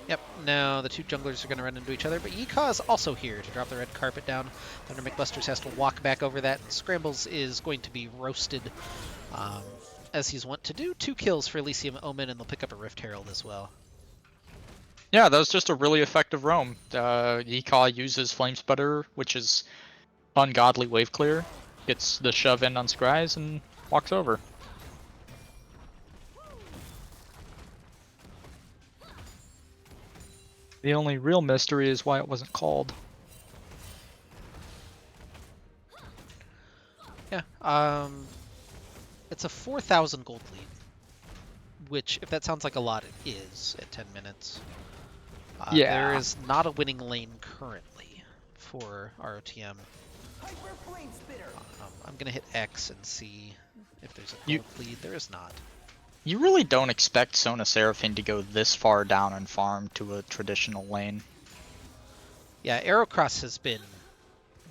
Yep, now the two junglers are going to run into each other, but Yeehaw is also here to drop the red carpet down. Thunder McBusters has to walk back over that, and Scrambles is going to be roasted, as he's wont to do. 2 kills for Elysium Omen, and they'll pick up a Rift Herald as well. Yeah, that was just a really effective roam. Yeehaw uses Flame Sputter, which is ungodly wave clear, gets the shove in on Scries, and walks over. The only real mystery is why it wasn't called. Yeah, it's a 4,000 gold lead, which, if that sounds like a lot, it is at 10 minutes. Yeah. There is not a winning lane currently for ROTM. I'm going to hit X and see if there's a gold lead. There is not. You really don't expect Sona Seraphine to go this far down and farm to a traditional lane. Yeah, Aerocross has been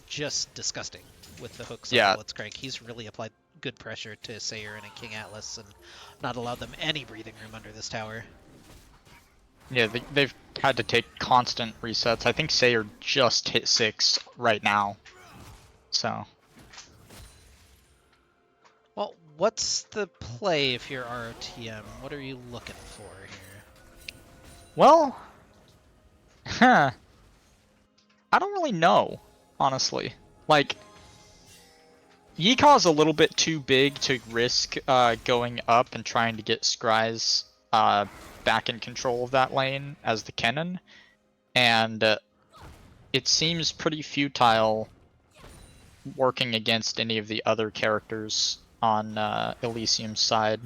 just disgusting with the hooks on Blitzcrank. He's really applied good pressure to Sayer and a King Atlas and not allowed them any breathing room under this tower. Yeah, they've had to take constant resets. I think Sayer just hit 6 right now. So. Well, what's the play if you're ROTM? What are you looking for here? Well, huh. I don't really know, honestly. Like, Yikaw's a little bit too big to risk going up and trying to get Scry's back in control of that lane as the Kennen, and it seems pretty futile working against any of the other characters on Elysium's side.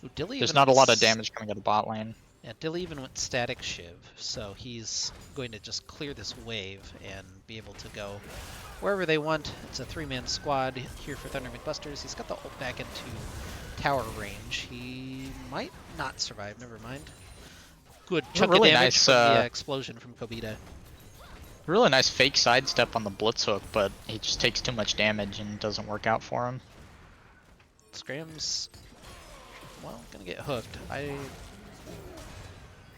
Ooh, Dilly There's even not a went lot of damage coming out of the bot lane. Yeah, Dilly even went static shiv, so he's going to just clear this wave and be able to go wherever they want. It's a 3-man squad here for Thunder McBusters. He's got the ult back into tower range. He might not survive, never mind. Good chunk really of damage nice, from the explosion from Kobita. Really nice fake sidestep on the blitz hook, but he just takes too much damage and doesn't work out for him. Scram's, well, gonna get hooked. I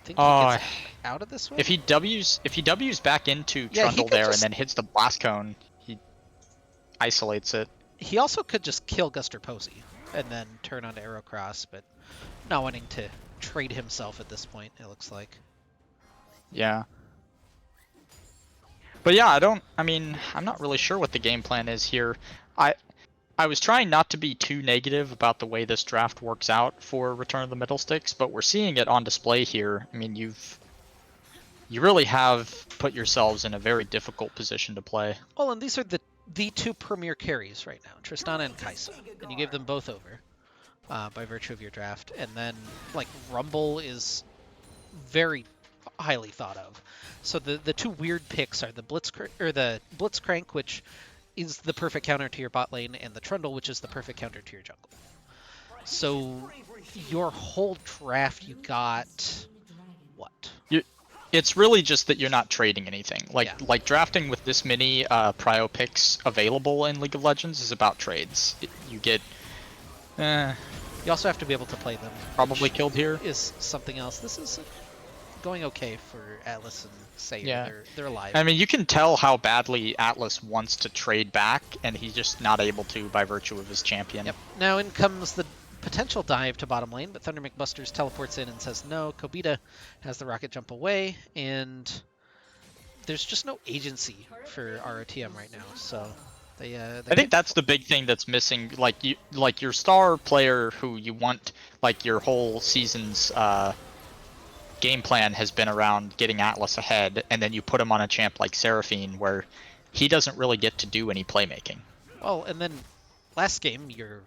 think he gets out of this way. If he W's back into Trundle there and then hits the blast cone, he isolates it. He also could just kill Guster Posey and then turn onto Aerocross, but not wanting to trade himself at this point, it looks like. Yeah. But yeah, I'm not really sure what the game plan is here. I was trying not to be too negative about the way this draft works out for Return of the Middlesticks, but we're seeing it on display here. I mean, you really have put yourselves in a very difficult position to play. Well, and these are the two premier carries right now, Tristana and Kai'Sa, and you gave them both over by virtue of your draft. And then, like, Rumble is very highly thought of. So the two weird picks are the Blitzcrank, which is the perfect counter to your bot lane, and the Trundle, which is the perfect counter to your jungle. So your whole draft, you got what? It's really just that you're not trading anything. Like drafting with this many prio picks available in League of Legends is about trades. You get. You also have to be able to play them. Probably killed here. Is something else. This is going okay for Atlas and Sayer. Yeah. They're alive. I mean, you can tell how badly Atlas wants to trade back, and he's just not able to by virtue of his champion. Yep. Now in comes the potential dive to bottom lane, but Thunder McBusters teleports in and says no. Kobita has the rocket jump away, and there's just no agency for ROTM right now. So they I think that's the big thing that's missing. Like your star player who you want, like your whole season's game plan has been around getting Atlas ahead, and then you put him on a champ like Seraphine where he doesn't really get to do any playmaking. Well, and then last game your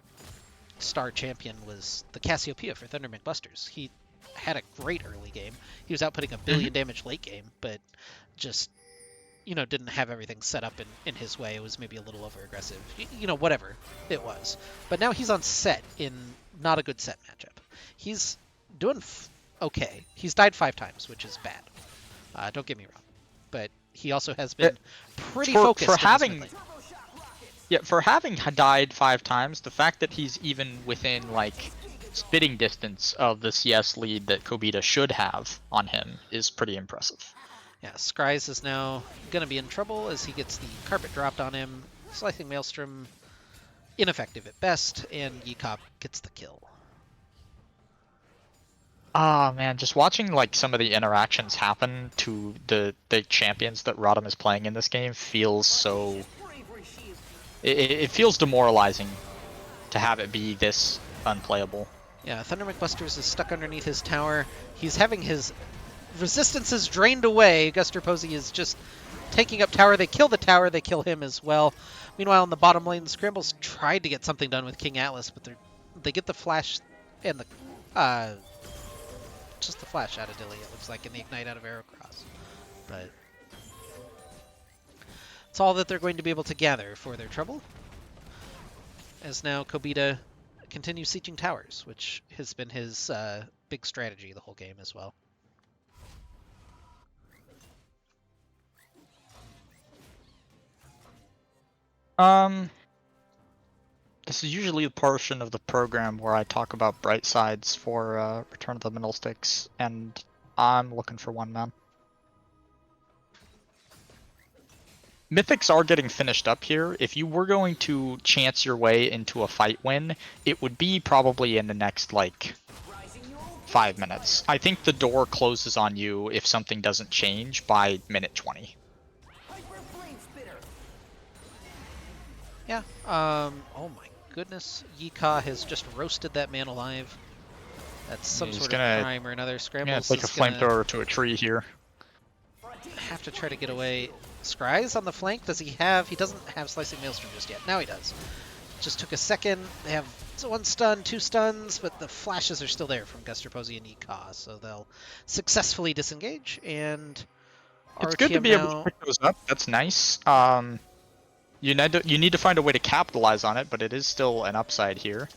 star champion was the Cassiopeia for Thunder McBusters. He had a great early game. He was outputting a billion damage late game, but just, didn't have everything set up in his way. It was maybe a little over aggressive. Whatever it was. But now he's on set in not a good set matchup. He's doing okay. He's died 5 times, which is bad. Don't get me wrong. But he also has been pretty focused for having died 5 times, the fact that he's even within spitting distance of the CS lead that Kobita should have on him is pretty impressive. Yeah, Scry's is now going to be in trouble as he gets the carpet dropped on him. Slicing Maelstrom, ineffective at best, and Yikop gets the kill. Ah, man, just watching some of the interactions happen to the champions that Rodham is playing in this game feels so... It feels demoralizing to have it be this unplayable. Yeah, Thunder McBusters is stuck underneath his tower. He's having his resistances drained away. Guster Posey is just taking up tower. They kill the tower. They kill him as well. Meanwhile, in the bottom lane, the Scrambles tried to get something done with King Atlas, but they get the flash and the... just the flash out of Dilly, it looks like, in the ignite out of Aerocross. But it's all that they're going to be able to gather for their trouble. As now Kobita continues sieging towers, which has been his big strategy the whole game as well. This is usually the portion of the program where I talk about bright sides for Return of the Middlesticks, and I'm looking for one, man. Mythics are getting finished up here. If you were going to chance your way into a fight win, it would be probably in the next, like, 5 minutes. I think the door closes on you if something doesn't change by minute 20. Yeah. Oh my goodness. Yika has just roasted that man alive. That's some He's sort gonna, of crime or another. Scrambles yeah, it's like a is gonna flamethrower to a tree here. have to try to get away. Scry's on the flank. Does he have? He doesn't have Slicing Maelstrom just yet. Now he does. Just took a second. They have 1 stun, 2 stuns, but the flashes are still there from Guster Posey and Yika, so they'll successfully disengage. And It's RTM good to be able to pick those up. That's nice. You need to find a way to capitalize on it, but it is still an upside here.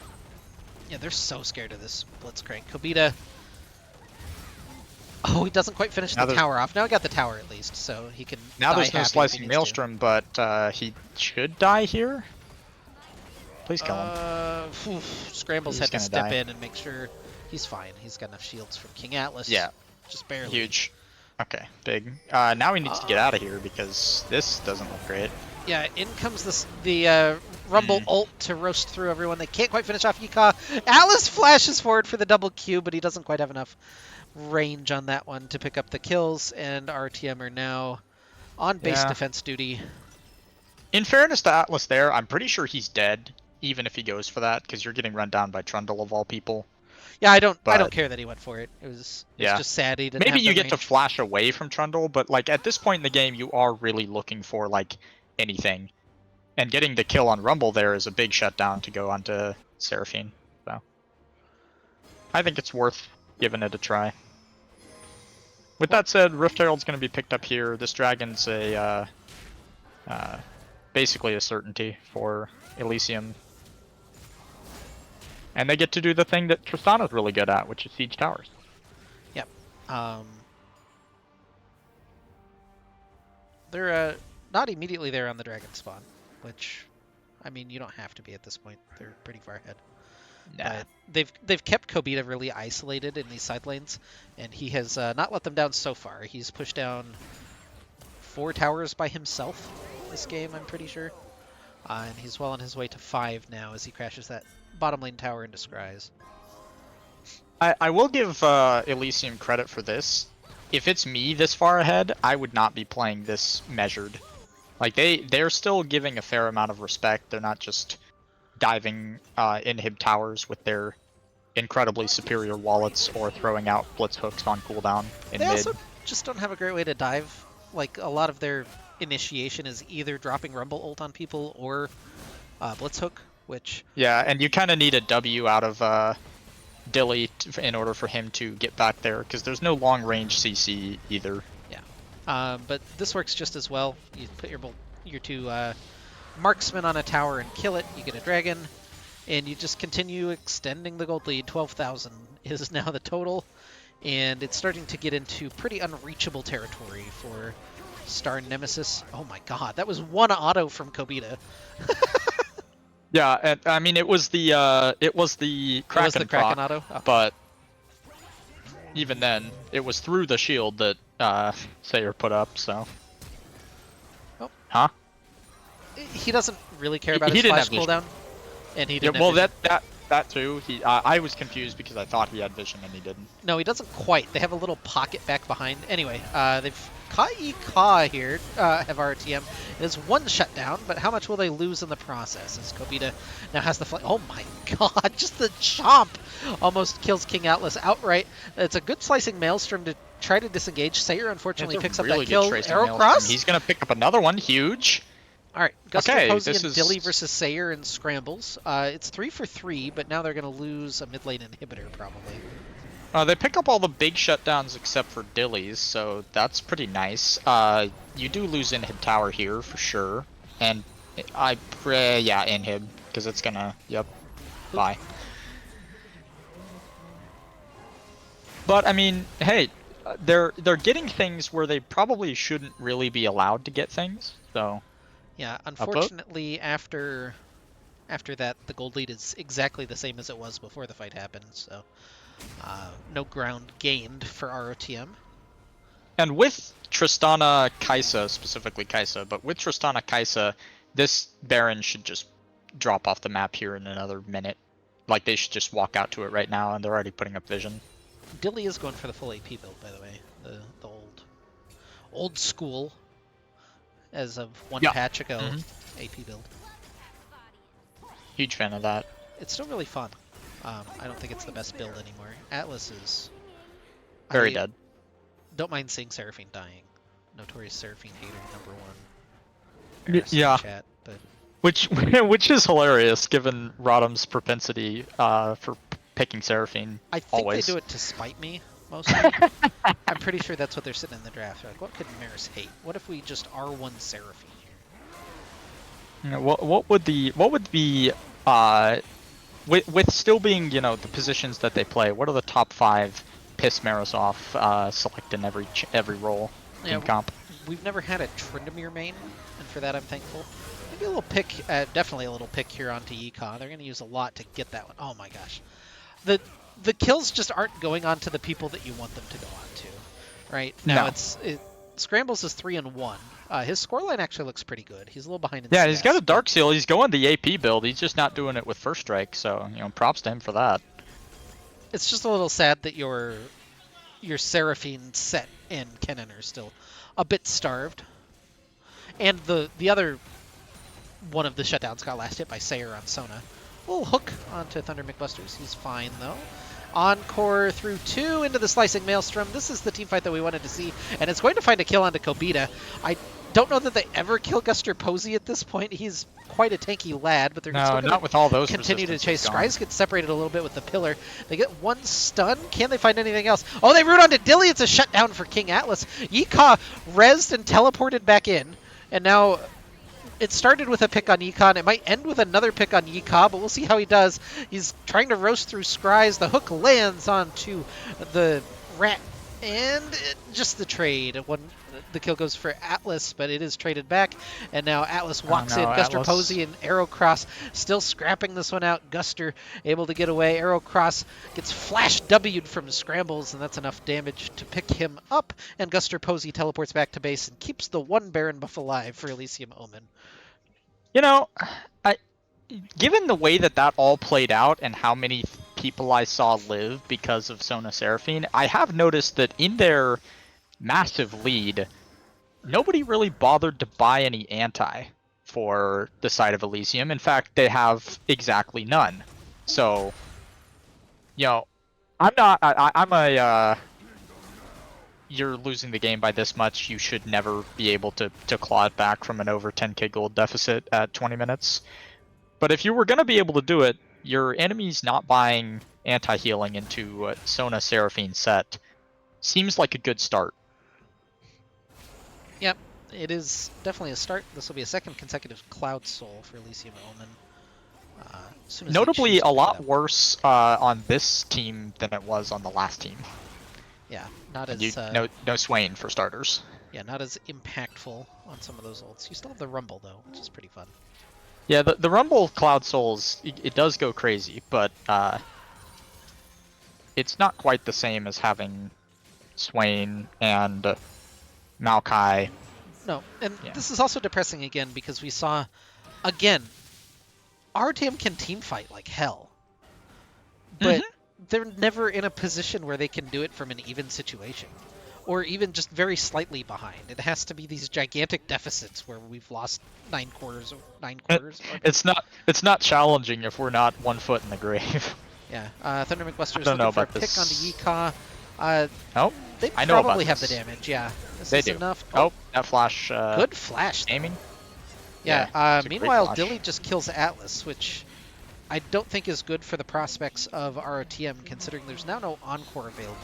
Yeah, they're so scared of this Blitzcrank. Kobita. Oh, he doesn't quite finish the tower off. Now he got the tower at least, so he can. Now die there's no happy if he Slicing needs Maelstrom, but he should die here. Please kill him. Scrambles He's had to step die. in and make sure he's fine. He's got enough shields from King Atlas. Yeah. Just barely. Huge. Okay, big. Now he needs to get out of here because this doesn't look great. Yeah, in comes the Rumble ult to roast through everyone. They can't quite finish off Yika. Atlas flashes forward for the double Q, but he doesn't quite have enough range on that one to pick up the kills, and RTM are now on base defense duty. In fairness to Atlas there, I'm pretty sure he's dead, even if he goes for that, because you're getting run down by Trundle of all people. Yeah, I don't care that he went for it. It's just sad he didn't Maybe have you the get to range. flash away from Trundle, but like at this point in the game, you are really looking for like anything. And getting the kill on Rumble there is a big shutdown to go onto Seraphine. So I think it's worth giving it a try. With that said, Rift Herald's going to be picked up here. This dragon's a basically a certainty for Elysium. And they get to do the thing that Tristana's really good at, which is siege towers. Yep. They're not immediately there on the dragon spawn, which, I mean, you don't have to be at this point. They're pretty far ahead. Nah. But they've kept Kobita really isolated in these side lanes, and he has not let them down so far. He's pushed down 4 towers by himself this game, I'm pretty sure. And he's well on his way to 5 now as he crashes that bottom lane tower into Scry's. I will give Elysium credit for this. If it's me this far ahead, I would not be playing this measured. Like they're still giving a fair amount of respect. They're not just diving inhib towers with their incredibly superior wallets or throwing out blitz hooks on cooldown in They mid. also just don't have a great way to dive. Like, a lot of their initiation is either dropping Rumble ult on people or blitz hook, which... Yeah, and you kind of need a W out of Dilly in order for him to get back there, because there's no long range CC either. Yeah, but this works just as well. You put your 2 marksmen on a tower and kill it, you get a dragon, and you just continue extending the gold lead. 12,000 is now the total, and it's starting to get into pretty unreachable territory for Star Nemesis. Oh my god, that was 1 auto from Kobita. Yeah, and, I mean it was the Kraken proc, auto, but even then it was through the shield that Sayer put up. So, huh? He doesn't really care about his didn't flash have vision. cooldown, and he didn't. Yeah, well, have vision. that too. I was confused because I thought he had vision and he didn't. No, he doesn't quite. They have a little pocket back behind. Anyway, they've caught Yika here, have RTM. It is 1 shutdown, but how much will they lose in the process? As Kobita now has the flank. Oh my god, just the chomp almost kills King Atlas outright. It's a good slicing maelstrom to try to disengage. Sayer unfortunately picks up that kill. Arrow cross. He's going to pick up another one. Huge. All right, Guster Okay, Posey this and is- Dilly versus Sayer and Scrambles. It's 3 for 3, but now they're going to lose a mid lane inhibitor probably. They pick up all the big shutdowns except for Dilly's, so that's pretty nice. You do lose inhib tower here for sure, and yeah, inhib because it's gonna bye. But I mean, hey, they're getting things where they probably shouldn't really be allowed to get things. So Yeah, unfortunately, after that, the gold lead is exactly the same as it was before the fight happened. So no ground gained for ROTM. And with Tristana Kaisa, specifically Kaisa, but with Tristana Kaisa, this Baron should just drop off the map here in another minute. Like, they should just walk out to it right now, and they're already putting up vision. Dilly is going for the full AP build, by the way. The old school, as of one patch ago, AP build. Huge fan of that. It's still really fun. I don't think it's the best build anymore. Atlas is Very dead. Don't mind seeing Seraphine dying. Notorious Seraphine hater #1. Yeah. Chat, but Which is hilarious given Rodham's propensity for picking Seraphine. I think always. they do it to spite me mostly. I'm pretty sure that's what they're sitting in the draft. They're like, what could Maris hate? What if we just R1 Seraphine here? You know, what would be with still being, you know, the positions that they play, what are the top 5 piss Maris off select in every role in comp? We've never had a Tryndamere main, and for that I'm thankful. Maybe a little pick, definitely a little pick here onto Yika. They're going to use a lot to get that one. Oh my gosh. The kills just aren't going on to the people that you want them to go on to. Right? Now Scrambles is 3-1. His scoreline actually looks pretty good. He's a little behind in Yeah, CS, he's got a Dark Seal. He's going the AP build. He's just not doing it with First Strike, so, you know, props to him for that. It's just a little sad that your Seraphine set and Kennen are still a bit starved. And the other one of the shutdowns got last hit by Sayer on Sona. A little hook onto Thunder McBusters. He's fine, though. Encore through 2 into the Slicing Maelstrom. This is the teamfight that we wanted to see, and it's going to find a kill onto Kobita. I don't know that they ever kill Guster Posey at this point. He's quite a tanky lad, but they're still not with all those continue to chase. gone. Scryze gets separated a little bit with the pillar. They get one stun. Can they find anything else? Oh, they root onto Dilly. It's a shutdown for King Atlas. Yika rezzed and teleported back in, and now it started with a pick on Yika. It might end with another pick on Yika, but we'll see how he does. He's trying to roast through Scryze. The hook lands onto the rat, and just the trade. The kill goes for Atlas, but it is traded back, and now Atlas walks in. Guster Posey and Aerocross still scrapping this one out. Guster able to get away. Aerocross gets flash W'd from Scrambles, and that's enough damage to pick him up, and Guster Posey teleports back to base and keeps the one Baron buff alive for Elysium Omen. You know, given the way that all played out and how many people I saw live because of Sona Seraphine, I have noticed that in their massive lead, nobody really bothered to buy any anti for the side of Elysium. In fact, they have exactly none. So, you know, you're losing the game by this much, you should never be able to claw it back from an over 10k gold deficit at 20 minutes. But if you were going to be able to do it, your enemy's not buying anti-healing into Sona Seraphine set seems like a good start. Yep, it is definitely a start. This will be a second consecutive Cloud Soul for Elysium Omen. Notably a lot worse on this team than it was on the last team. Yeah, not as no Swain for starters. Yeah, not as impactful on some of those ults. You still have the Rumble though, which is pretty fun. Yeah, the Rumble Cloud Souls, it does go crazy, but it's not quite the same as having Swain and Maokai. No, and this is also depressing again because we saw, again, our team can team fight like hell, but they're never in a position where they can do it from an even situation, or even just very slightly behind. It has to be these gigantic deficits where we've lost 9 quarters. It's not challenging if we're not 1 foot in the grave. Yeah, Thunder McBusters looking for a pick onto Yika. Nope. They I know probably about have this. the damage, yeah. This They is do. enough. Oh, that flash. Good flash. Aiming. Yeah, it's a great meanwhile, flash. Dilly just kills Atlas, which I don't think is good for the prospects of ROTM, considering there's now no Encore available.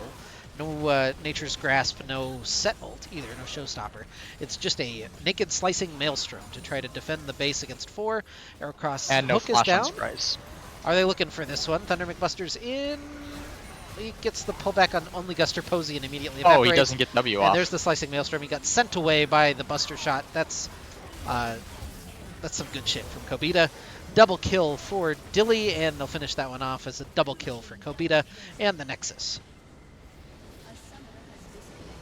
No Nature's Grasp, no set ult either, no Showstopper. It's just a naked slicing Maelstrom to try to defend the base against 4. Aerocross And no hook is flash down. on Scryze. Are they looking for this one? Thunder McBusters in. He gets the pullback on only Guster Posey and immediately evaporates. Oh, he doesn't get W and off. there's the slicing Maelstrom. He got sent away by the Buster shot. That's some good shit from Kobita. Double kill for Dilly, and they'll finish that one off as a double kill for Kobita and the Nexus.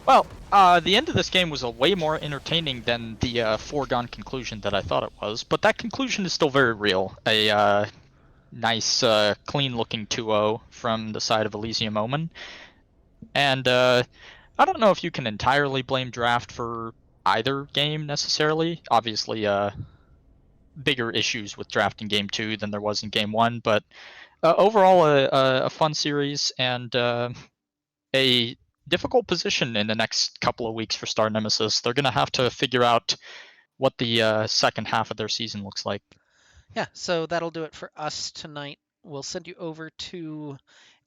Well, the end of this game was a way more entertaining than the foregone conclusion that I thought it was, but that conclusion is still very real. A nice, clean-looking 2-0 from the side of Elysium Omen, and I don't know if you can entirely blame draft for either game necessarily. Obviously, bigger issues with draft in game 2 than there was in game 1, but overall, a fun series and a difficult position in the next couple of weeks for Star Nemesis. They're going to have to figure out what the second half of their season looks like. Yeah, so that'll do it for us tonight. We'll send you over to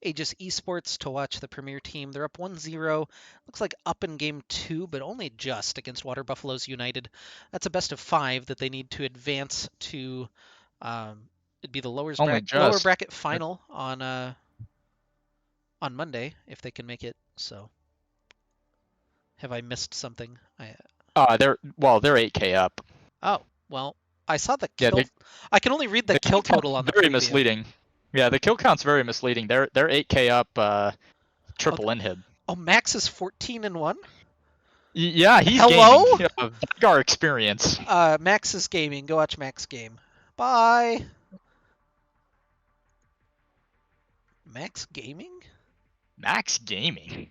Aegis Esports to watch the Premier team. They're up 1-0. Looks like up in game 2, but only just against Water Buffaloes United. That's a best of 5 that they need to advance to. It'd be the Only lower just. bracket final on Monday if they can make it. So, have I missed something? They're 8K up. Oh, well, I saw the Yeah, kill. I can only read the the kill kill count's total on the very preview. misleading. Yeah, the kill count's very misleading. They're 8K up, Oh, triple inhib. oh, Max is 14-1. Yeah, he's Hello? gaming. Vigar experience. Max is gaming. Go watch Max game. Bye. Max gaming? Max gaming.